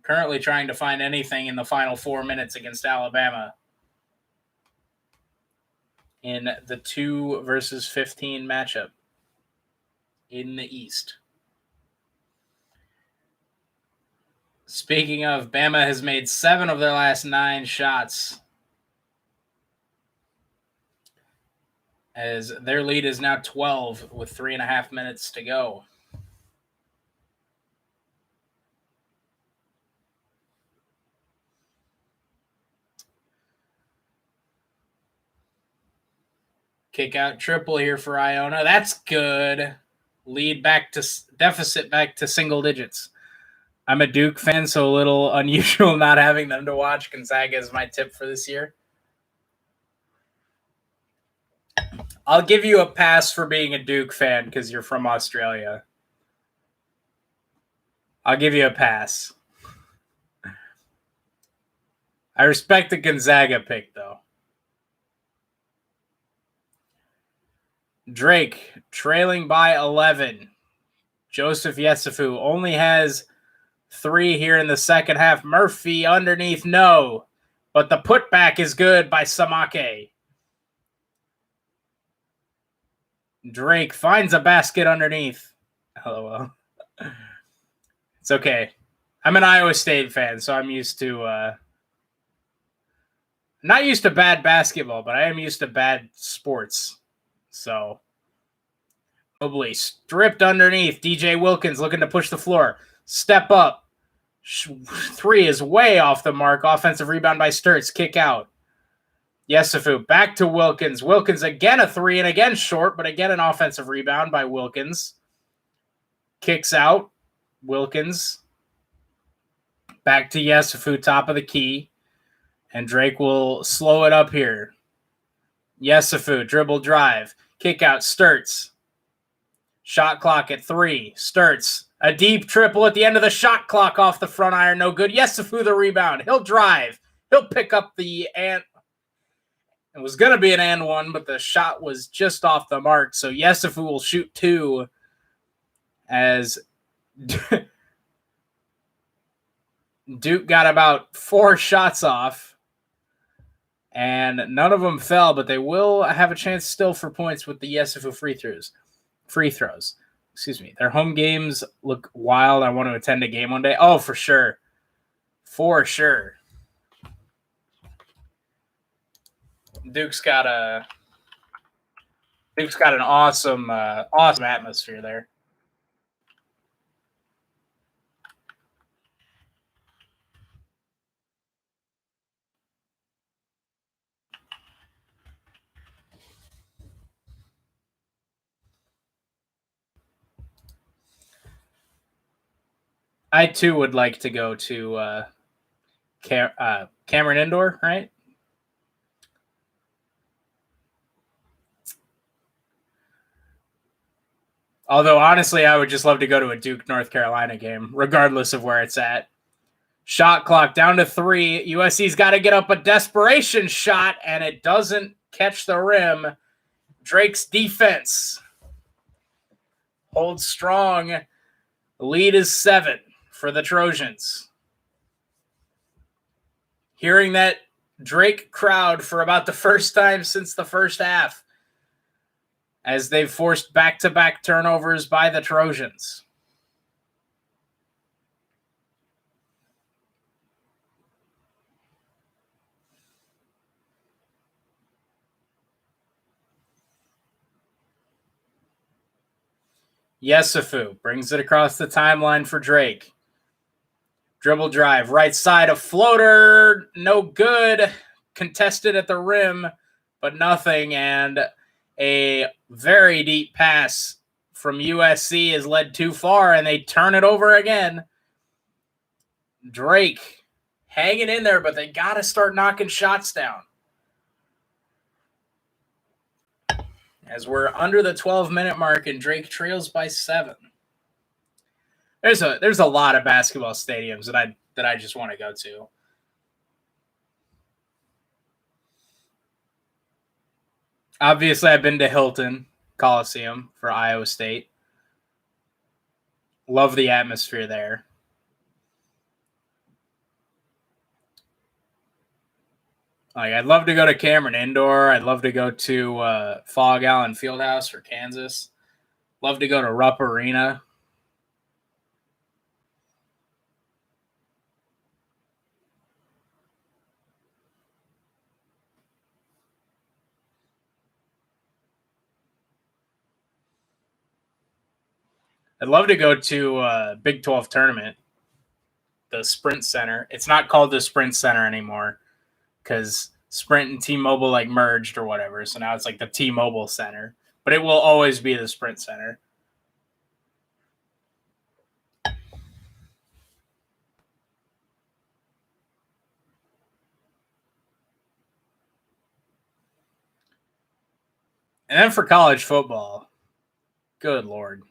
currently trying to find anything in the final 4 minutes against Alabama in the 2 versus 15 matchup in the East. Speaking of, Bama has made 7 of their last 9 shots. as their lead is now 12 with 3.5 minutes to go. Kick out triple here for Iona. That's good. Lead back to deficit back to single digits. I'm a Duke fan, so a little unusual not having them to watch. Gonzaga is my tip for this year. I'll give you a pass for being a Duke fan because you're from Australia. I'll give you a pass. I respect the Gonzaga pick, though. Drake trailing by 11. Joseph Yesufu only has 3 here in the second half. Murphy underneath, no. But the putback is good by Samake. Drake finds a basket underneath. LOL. It's okay. I'm an Iowa State fan, so I'm used to not used to bad basketball, but I am used to bad sports. So Mobley stripped underneath. DJ Wilkins looking to push the floor. Step up. 3 is way off the mark. Offensive rebound by Sturts. Kick out. Yesufu back to Wilkins. Wilkins again a 3 and again short, but again an offensive rebound by Wilkins. Kicks out. Wilkins. Back to Yesufu, top of the key. And Drake will slow it up here. Yesufu, dribble drive. Kick out, Sturts. Shot clock at 3. Sturts. A deep triple at the end of the shot clock off the front iron. No good. Yesufu the rebound. He'll drive. He'll pick up the and. It was going to be an and one, but the shot was just off the mark. So Yesufu will shoot 2 as Duke got about 4 shots off. And none of them fell, but they will have a chance still for points with the Yesufu free throws. Excuse me. Their home games look wild. I want to attend a game one day. Oh, for sure. For sure. Duke's got an awesome atmosphere there. I too would like to go to Cameron Indoor, right? Although, honestly, I would just love to go to a Duke, North Carolina game, regardless of where it's at. Shot clock down to 3. USC's got to get up a desperation shot, and it doesn't catch the rim. Drake's defense holds strong. The lead is 7 for the Trojans. Hearing that Drake crowd for about the first time since the first half, as they've forced back-to-back turnovers by the Trojans. Yesufu brings it across the timeline for Drake. Dribble drive, right side, a floater, no good. Contested at the rim, but nothing. And a very deep pass from USC is led too far, and they turn it over again. Drake hanging in there, but they got to start knocking shots down. As we're under the 12-minute mark, and Drake trails by 7. There's a lot of basketball stadiums that I just want to go to. Obviously, I've been to Hilton Coliseum for Iowa State. Love the atmosphere there. Like, I'd love to go to Cameron Indoor. I'd love to go to Fog Allen Fieldhouse for Kansas. Love to go to Rupp Arena. I'd love to go to Big 12 tournament, the Sprint Center. It's not called the Sprint Center anymore because Sprint and T-Mobile like merged or whatever. So now it's like the T-Mobile Center, but it will always be the Sprint Center. And then for college football, good Lord.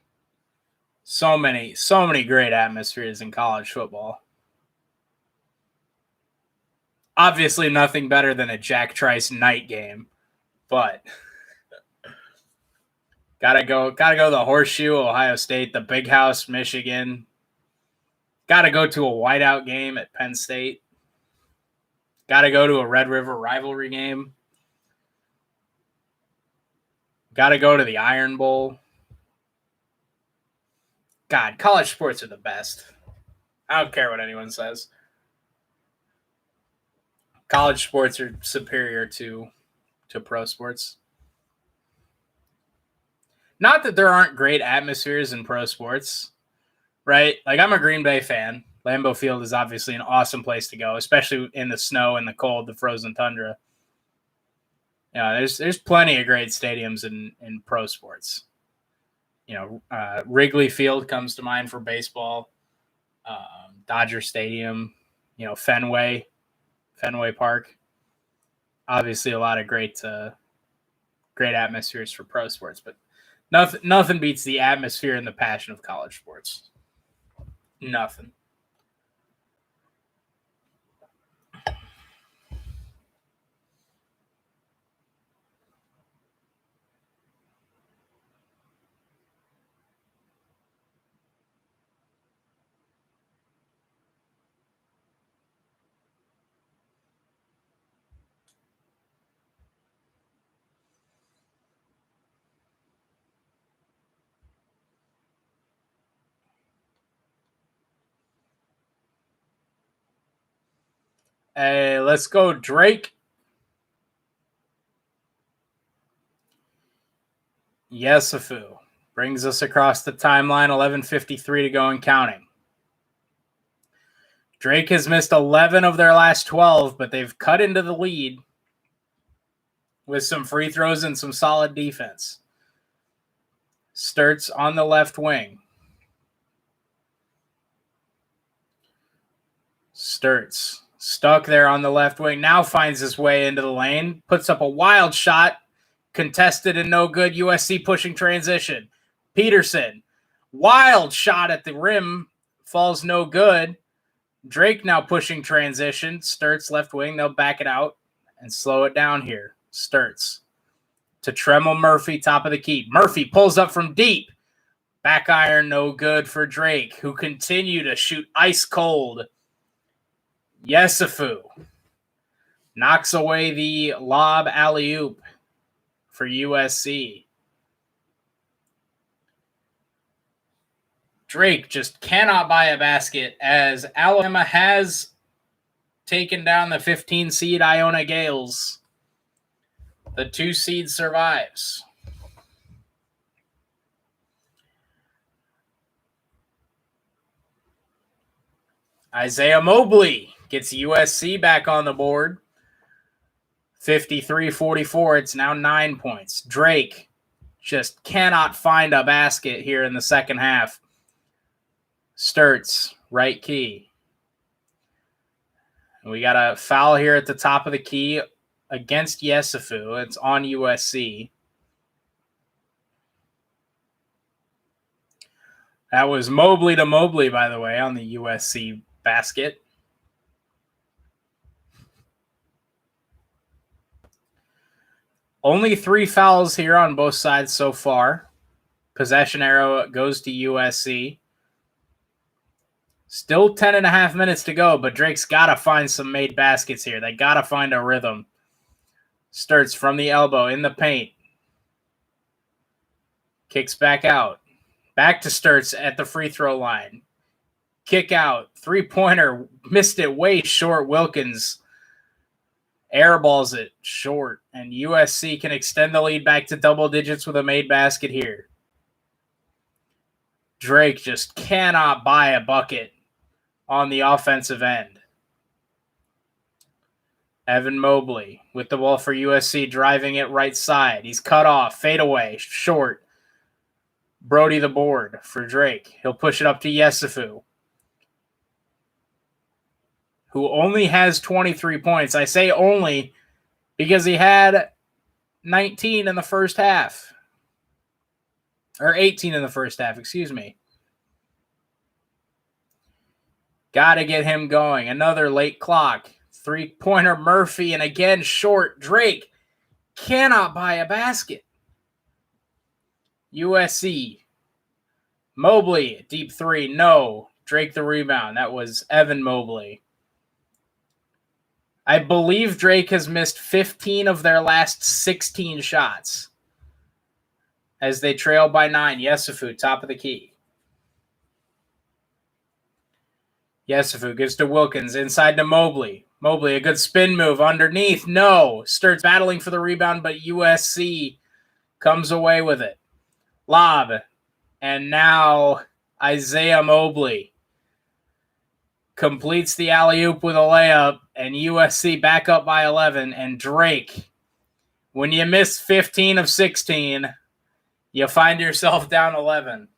So many great atmospheres in college football. Obviously nothing better than a Jack Trice night game, but gotta go the Horseshoe, Ohio State, the Big House, Michigan. Gotta go to a whiteout game at Penn State. Gotta go to a Red River rivalry game. Gotta go to the Iron Bowl. God, college sports are the best. I don't care what anyone says. College sports are superior to pro sports. Not that there aren't great atmospheres in pro sports, right? Like, I'm a Green Bay fan. Lambeau Field is obviously an awesome place to go, especially in the snow and the cold, the frozen tundra. There's plenty of great stadiums in pro sports. Wrigley Field comes to mind for baseball. Dodger Stadium, Fenway Park. Obviously, a lot of great atmospheres for pro sports, but nothing beats the atmosphere and the passion of college sports. Nothing. Hey, let's go, Drake. Yesufu brings us across the timeline, 11:53 to go and counting. Drake has missed 11 of their last 12, but they've cut into the lead with some free throws and some solid defense. Sturts on the left wing. Sturts stuck there on the left wing, now finds his way into the lane, puts up a wild shot, contested and no good. USC pushing transition. Peterson, wild shot at the rim, falls no good. Drake now pushing transition. Sturts left wing, they'll back it out and slow it down here. Sturts to Tremel Murphy, top of the key. Murphy pulls up from deep. Back iron, no good for Drake, who continue to shoot ice cold. Yesufu knocks away the lob alley-oop for USC. Drake just cannot buy a basket as Alabama has taken down the 15 seed Iona Gales. The 2 seed survives. Isaiah Mobley gets USC back on the board. 53-44. It's now 9 points. Drake just cannot find a basket here in the second half. Sturts, right key. We got a foul here at the top of the key against Yesufu. It's on USC. That was Mobley to Mobley, by the way, on the USC basket. Only 3 fouls here on both sides so far. Possession arrow goes to USC. Still 10.5 minutes to go, but Drake's got to find some made baskets here. They got to find a rhythm. Sturts from the elbow in the paint. Kicks back out. Back to Sturts at the free throw line. Kick out. 3-pointer. Missed it way short. Wilkins airballs it short. And USC can extend the lead back to double digits with a made basket here. Drake just cannot buy a bucket on the offensive end. Evan Mobley with the ball for USC, driving it right side. He's cut off, fadeaway, short. Brody the board for Drake. He'll push it up to Yesufu, who only has 23 points. I say only because he had 19 in the first half. Or 18 in the first half, excuse me. Got to get him going. Another late clock. Three-pointer Murphy, and again short. Drake cannot buy a basket. USC. Mobley, deep three. No. Drake the rebound. That was Evan Mobley. I believe Drake has missed 15 of their last 16 shots as they trail by 9. Yesufu, top of the key. Yesufu gives to Wilkins, inside to Mobley. Mobley, a good spin move underneath. No. Sturt's battling for the rebound, but USC comes away with it. Lob. And now Isaiah Mobley completes the alley-oop with a layup, and USC back up by 11. And Drake, when you miss 15 of 16, you find yourself down 11.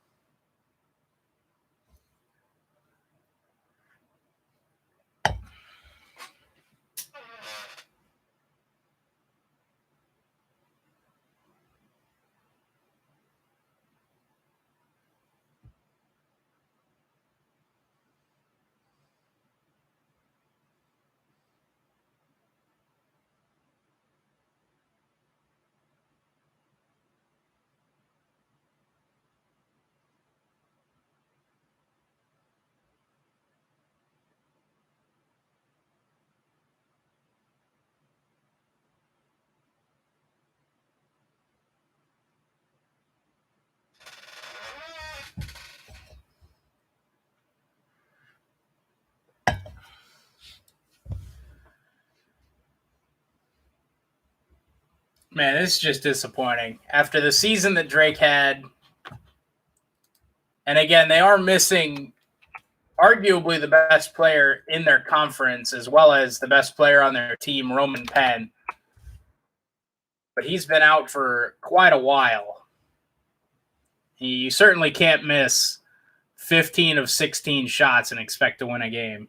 Man, this is just disappointing. After the season that Drake had, and again, they are missing arguably the best player in their conference as well as the best player on their team, Roman Penn. But he's been out for quite a while. You certainly can't miss 15 of 16 shots and expect to win a game.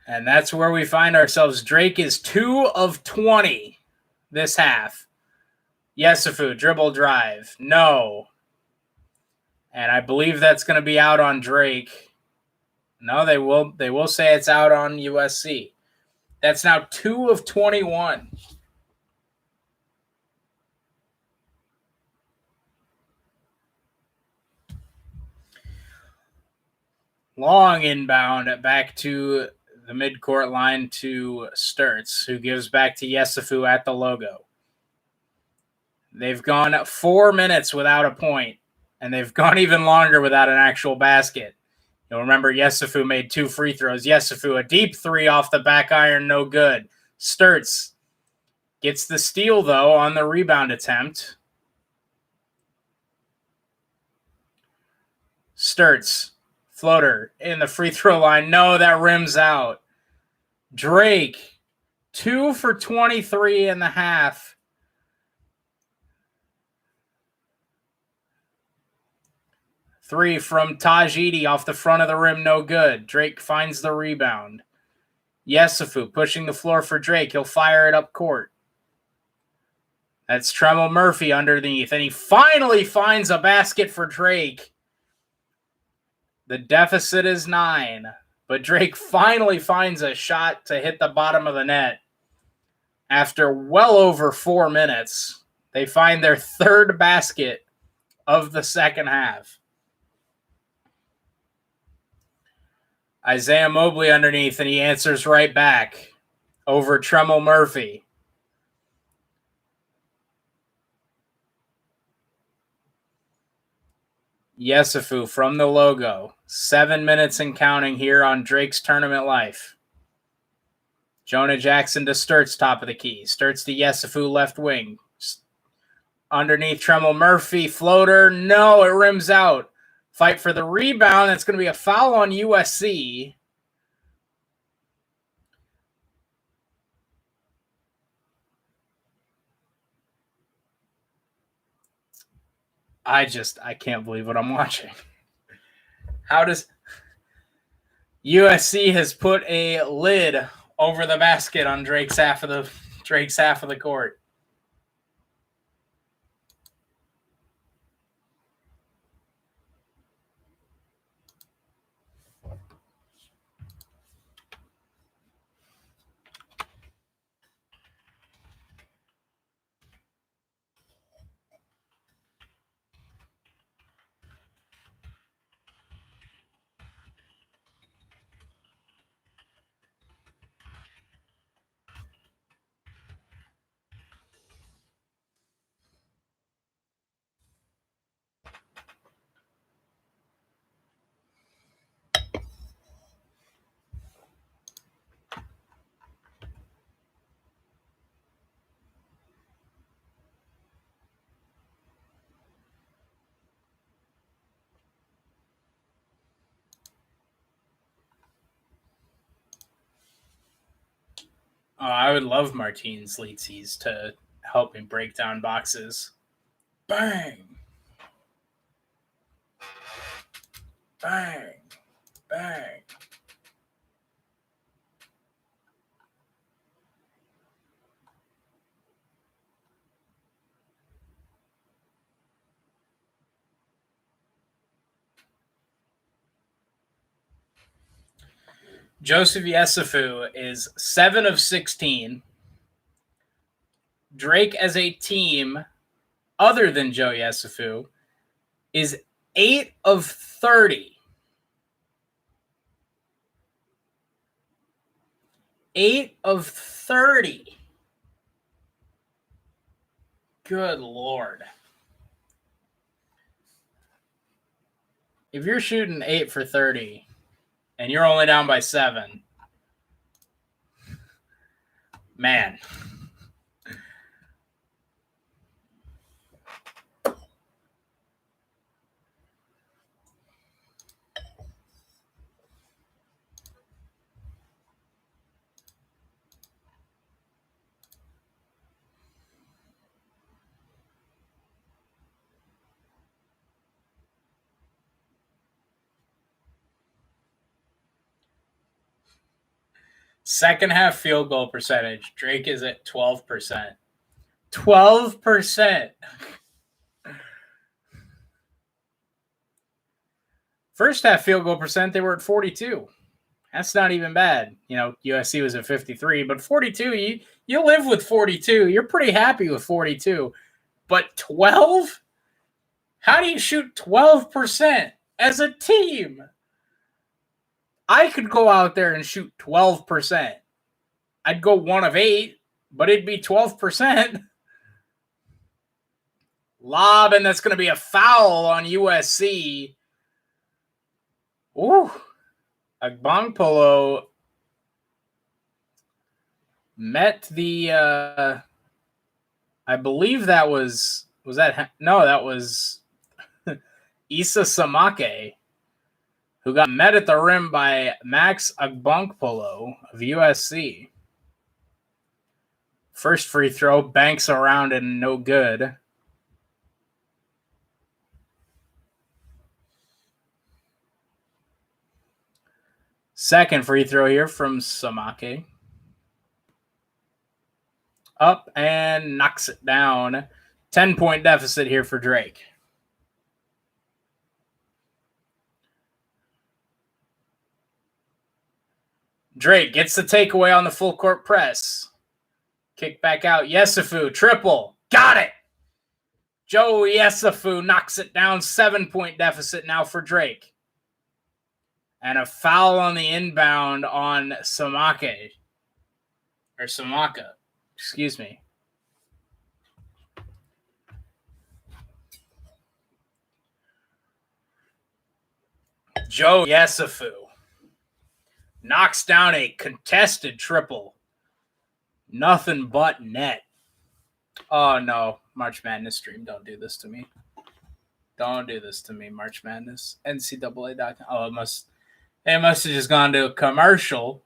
And that's where we find ourselves. Drake is 2 of 20 this half. Yesufu, dribble drive. No. And I believe that's going to be out on Drake. No, they will say it's out on USC. That's now 2 of 21. Long inbound back to the midcourt line to Sturtz, who gives back to Yesufu at the logo. They've gone 4 minutes without a point, and they've gone even longer without an actual basket. You'll remember Yesufu made 2 free throws. Yesufu, a deep 3 off the back iron, no good. Sturtz gets the steal, though, on the rebound attempt. Sturtz, floater in the free throw line. No, that rims out. Drake, 2 for 23 in the half. Three from Tajidi off the front of the rim, no good. Drake finds the rebound. Yesufu pushing the floor for Drake. He'll fire it up court. That's Tremel Murphy underneath, and he finally finds a basket for Drake. The deficit is 9, but Drake finally finds a shot to hit the bottom of the net. After well over 4 minutes, they find their third basket of the second half. Isaiah Mobley underneath, and he answers right back over Tremel Murphy. Yesufu from the logo. 7 minutes and counting here on Drake's Tournament Life. Jonah Jackson to Sturtz, top of the key. Sturtz to Yesufu, left wing. Underneath Tremel Murphy. Floater. No, it rims out. Fight for the rebound. That's going to be a foul on USC. I can't believe what I'm watching. How does USC has put a lid over the basket on Drake's half of the court? Oh, I would love Martins Leetsies to help me break down boxes. Bang! Bang! Bang! Joseph Yesufu is 7 of 16. Drake as a team, other than Joe Yesufu, is 8 of 30. 8 of 30. Good Lord. If you're shooting 8 for 30 and you're only down by 7, man. Second half field goal percentage. Drake is at 12%. 12%. First half field goal percent, they were at 42. That's not even bad. You know, USC was at 53, but 42, you live with 42. You're pretty happy with 42. But 12? How do you shoot 12% as a team? I could go out there and shoot 12%. I'd go 1 of 8, but it'd be 12%. Lob, and that's going to be a foul on USC. Ooh. Agbongpolo met the I believe that was that Issa Samake, who got met at the rim by Max Agbongpolo of USC. First free throw, banks around and no good. Second free throw here from Samake. Up and knocks it down. 10-point deficit here for Drake. Drake gets the takeaway on the full court press. Kick back out. Yesufu, triple. Got it. Joe Yesufu knocks it down. 7-point deficit now for Drake. And a foul on the inbound on Samake. Or Samaka. Excuse me. Joe Yesufu knocks down a contested triple. Nothing but net. Oh no, March Madness stream, don't do this to me. Don't do this to me, March Madness. NCAA.com. Oh, it must have just gone to a commercial.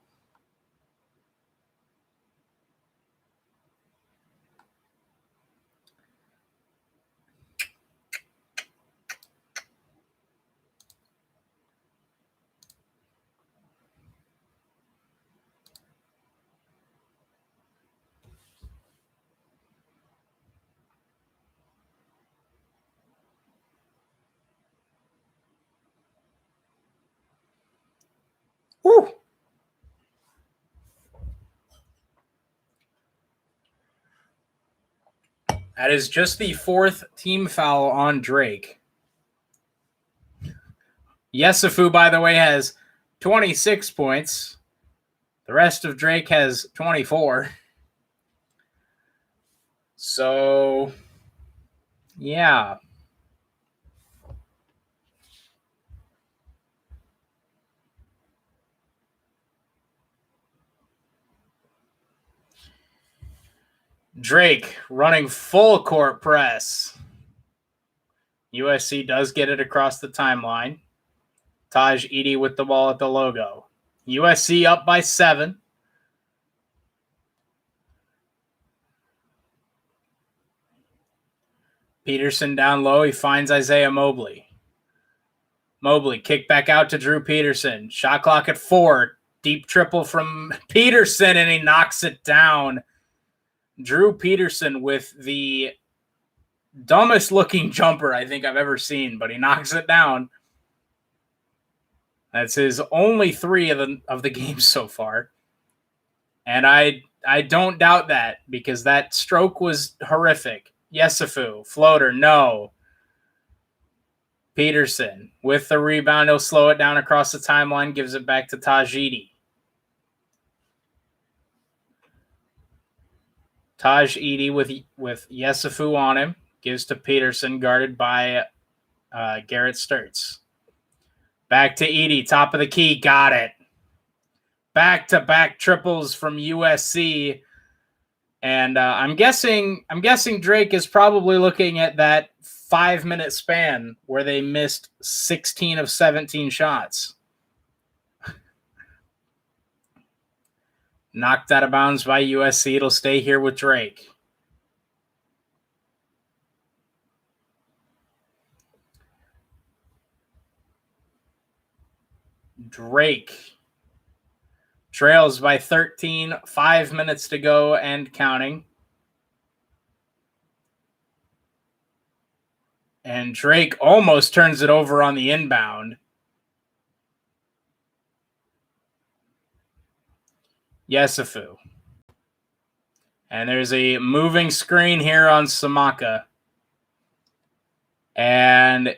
Woo! That is just the 4th team foul on Drake. Yesufu, by the way, has 26 points. The rest of Drake has 24. So, yeah. Drake running full court press. USC does get it across the timeline. Taj Edey with the ball at the logo. USC up by 7. Peterson down low. He finds Isaiah Mobley. Mobley kick back out to Drew Peterson. Shot clock at 4. Deep triple from Peterson, and he knocks it down. Drew Peterson with the dumbest looking jumper I think I've ever seen, but he knocks it down. That's his only 3 of the game so far. And I don't doubt that, because that stroke was horrific. Yesufu, floater, no. Peterson with the rebound. He'll slow it down across the timeline, gives it back to Taj Edey. Taj Edey with Yesufu on him. Gives to Peterson, guarded by Garrett Sturtz. Back to Edey, top of the key, got it. Back-to-back triples from USC. And I'm guessing Drake is probably looking at that 5-minute span where they missed 16 of 17 shots. Knocked out of bounds by USC. It'll stay here with Drake. Drake trails by 13, 5 minutes to go and counting. And Drake almost turns it over on the inbound. Yesufu. And there's a moving screen here on Samaka. And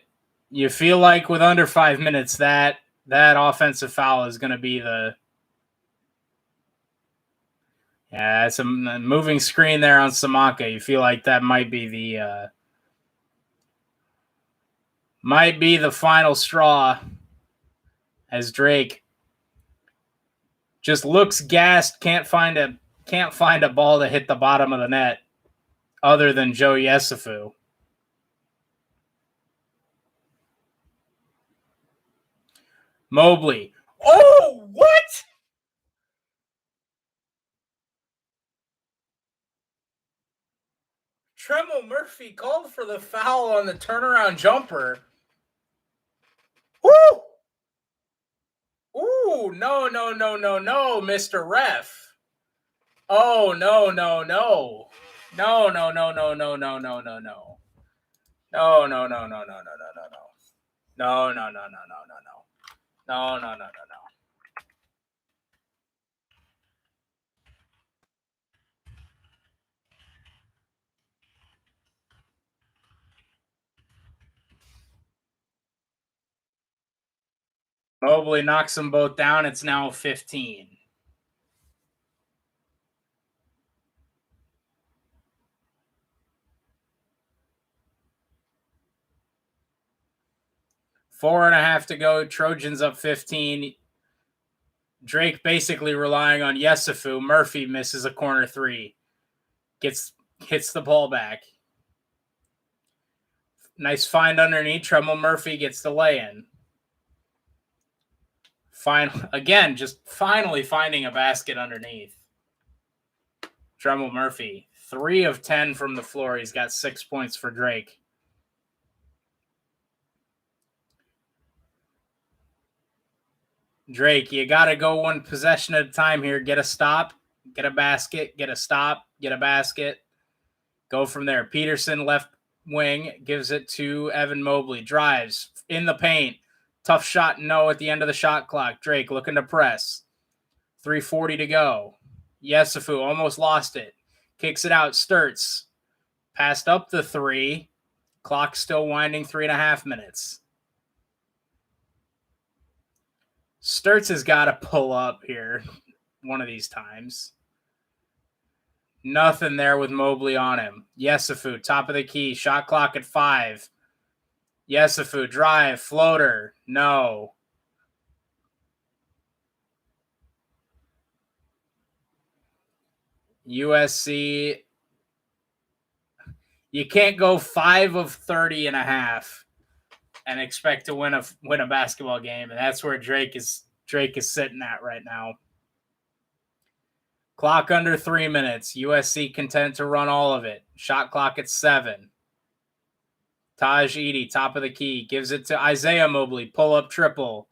you feel like with under 5 minutes, that offensive foul is going to be the... Yeah, it's a moving screen there on Samaka. You feel like that might be the final straw, as Drake just looks gassed, can't find a ball to hit the bottom of the net other than Joe Yesufu. Mobley. Oh, what? Tremel Murphy called for the foul on the turnaround jumper. Woo! Ooh, no, Mr. Ref. Oh, no. No. No. Mobley knocks them both down. It's now 15. Four and a half to go. Trojans up 15. Drake basically relying on Yesufu. Murphy misses a corner 3. Gets hits the ball back. Nice find underneath. Tremble Murphy gets the lay-in. Again, just finally finding a basket underneath. Tremble Murphy, 3 of 10 from the floor. He's got 6 points for Drake. Drake, you got to go one possession at a time here. Get a stop, get a basket, get a stop, get a basket. Go from there. Peterson, left wing, gives it to Evan Mobley. Drives in the paint. Tough shot, no, at the end of the shot clock. Drake looking to press. 3:40 to go. Yesufu almost lost it. Kicks it out. Sturts. Passed up the 3. Clock still winding, 3.5 minutes. Sturts has got to pull up here one of these times. Nothing there with Mobley on him. Yesufu, top of the key. Shot clock at 5. Yesufu, drive, floater. No. USC. You can't go 5 of 30 and a half and expect to win a basketball game, and that's where Drake is sitting at right now. Clock under 3 minutes. USC content to run all of it. Shot clock at 7. Taj Edey, top of the key, gives it to Isaiah Mobley. Pull up triple.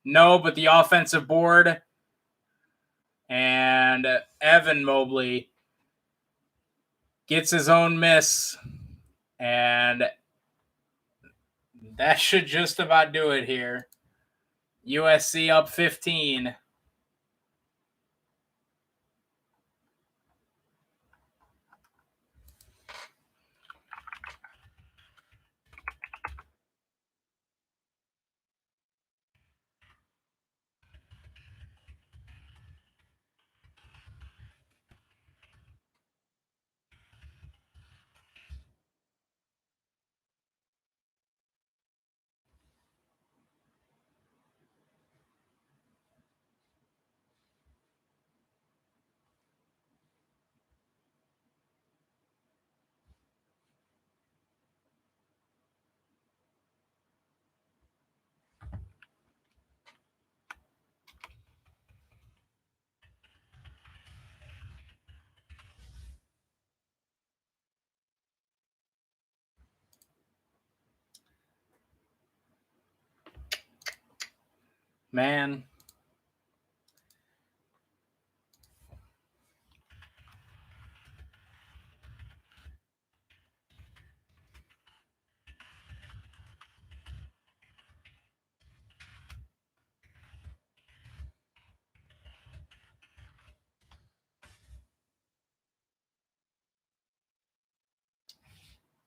No, but the offensive board. And Evan Mobley gets his own miss. And that should just about do it here. USC up 15. Man.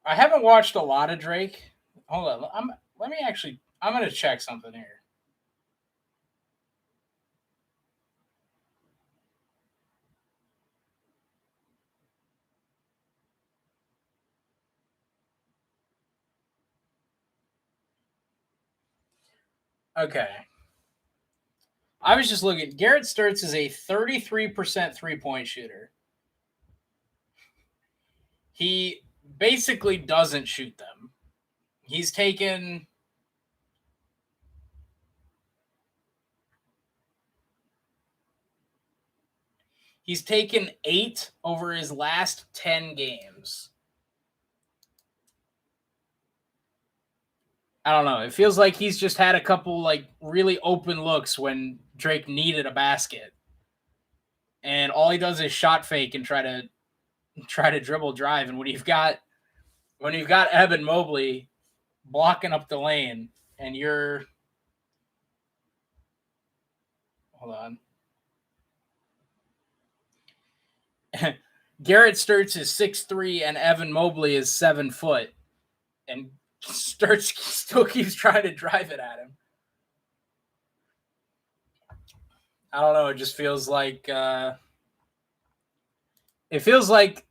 I haven't watched a lot of Drake. Hold on. I'm going to check something here. Okay. I was just looking. Garrett Sturts is a 33% three-point shooter. He basically doesn't shoot them. He's taken 8 over his last 10 games. I don't know. It feels like he's just had a couple like really open looks when Drake needed a basket. And all he does is shot fake and try to dribble drive. And when you've got Evan Mobley blocking up the lane and you're hold on. Garrett Sturts is 6'3" and Evan Mobley is 7 foot. And Sturts still keeps trying to drive it at him. I don't know. It just feels like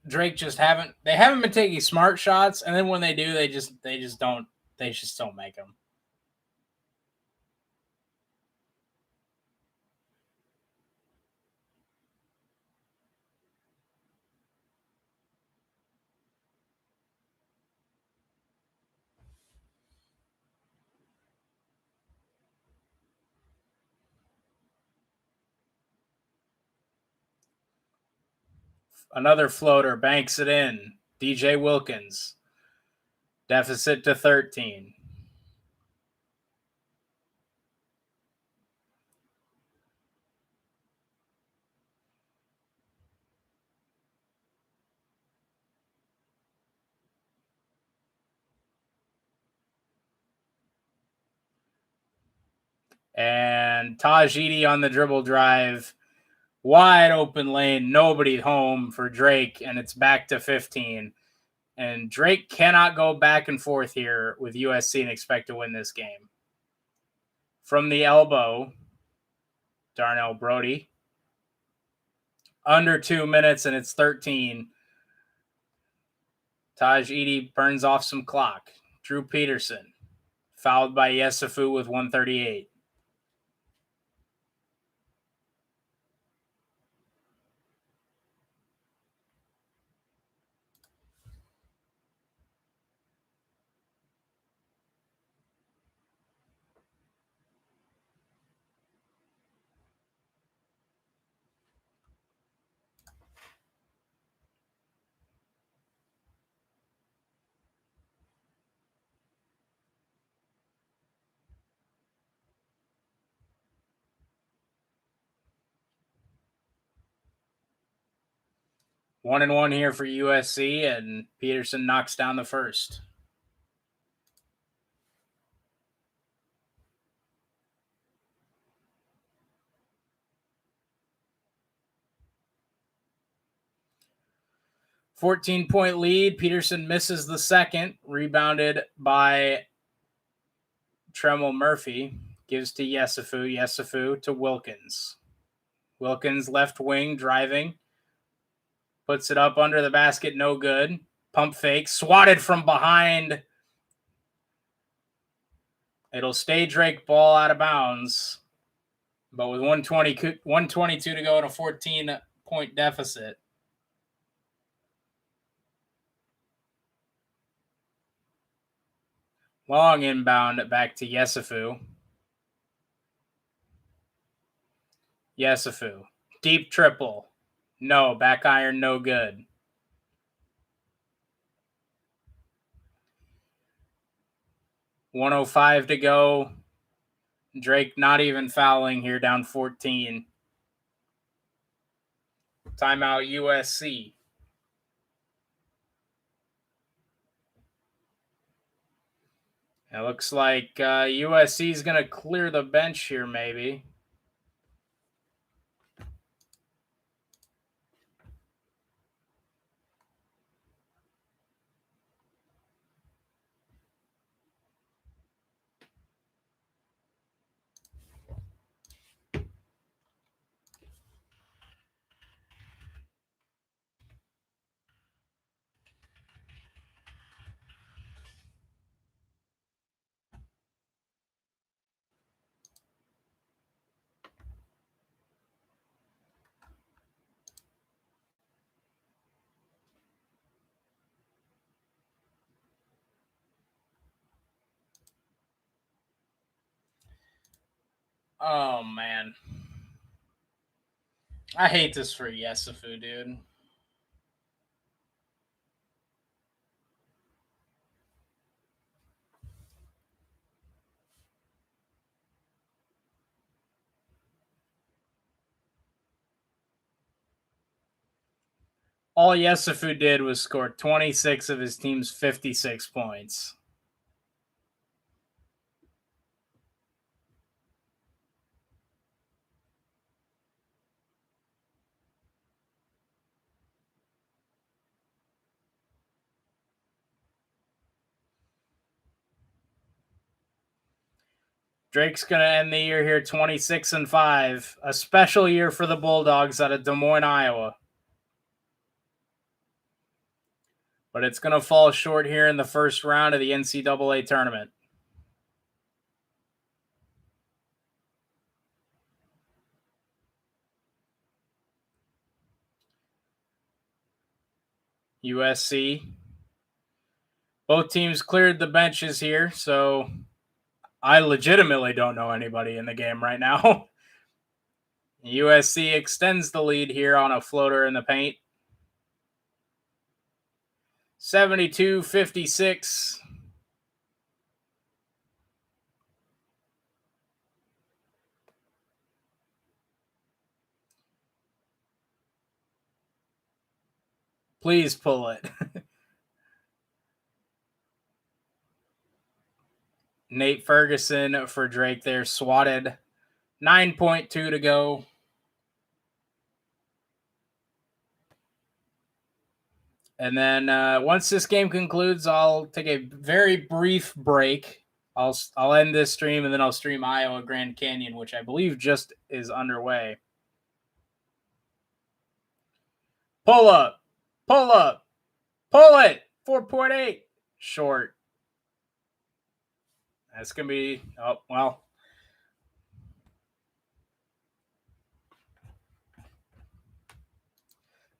Drake just haven't been taking smart shots, and then when they do, they just don't make them. Another floater banks it in. DJ Wilkins. Deficit to 13. And Tajidi on the dribble drive. Wide open lane. Nobody home for Drake. And it's back to 15. And Drake cannot go back and forth here with USC and expect to win this game. From the elbow, Darnell Brody. Under 2 minutes, and it's 13. Taj Edie burns off some clock. Drew Peterson, fouled by Yesufu with 138. One and one here for USC, and Peterson knocks down the first. $14-point lead. Peterson misses the second, rebounded by Tremel Murphy. Gives to Yesufu. Yesufu to Wilkins. Wilkins left wing driving. Puts it up under the basket, no good. Pump fake, swatted from behind. It'll stay Drake ball out of bounds. But with 122 to go in a 14-point deficit. Long inbound back to Yesufu. Yesufu. Deep triple. No, back iron, no good. $105 to go. Drake not even fouling here, down 14. Timeout USC. It looks like USC is going to clear the bench here, maybe. Oh, man. I hate this for Yesufu, dude. All Yesufu did was score 26 of his team's 56 points. Drake's going to end the year here 26-5. A special year for the Bulldogs out of Des Moines, Iowa. But it's going to fall short here in the first round of the NCAA tournament. USC. Both teams cleared the benches here, so I legitimately don't know anybody in the game right now. USC extends the lead here on a floater in the paint. 72-56. Please pull it. Nate Ferguson for Drake there, swatted. 9.2 to go. And then once this game concludes, I'll take a very brief break. I'll end this stream, and then I'll stream Iowa Grand Canyon, which I believe just is underway. Pull up. Pull up. Pull it. 4.8. Short. That's going to be, oh, well.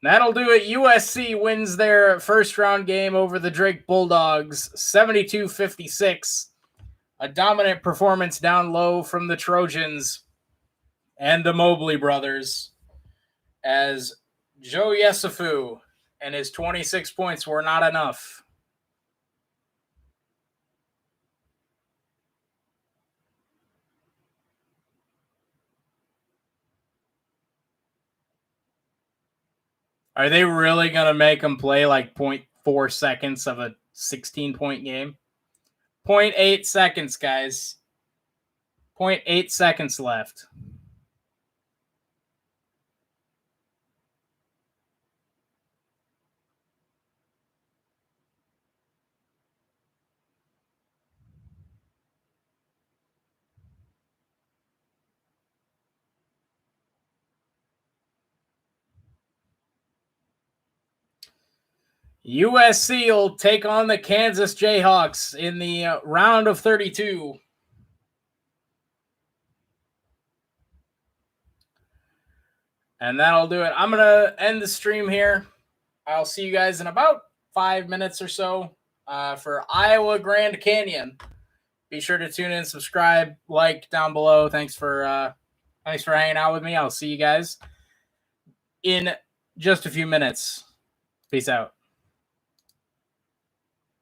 That'll do it. USC wins their first round game over the Drake Bulldogs, 72-56. A dominant performance down low from the Trojans and the Mobley brothers, as Joe Yesufu and his 26 points were not enough. Are they really going to make him play like 0.4 seconds of a 16-point game? 0.8 seconds, guys. 0.8 seconds left. USC will take on the Kansas Jayhawks in the round of 32. And that'll do it. I'm going to end the stream here. I'll see you guys in about 5 minutes or so for Iowa Grand Canyon. Be sure to tune in, subscribe, like down below. Thanks for hanging out with me. I'll see you guys in just a few minutes. Peace out.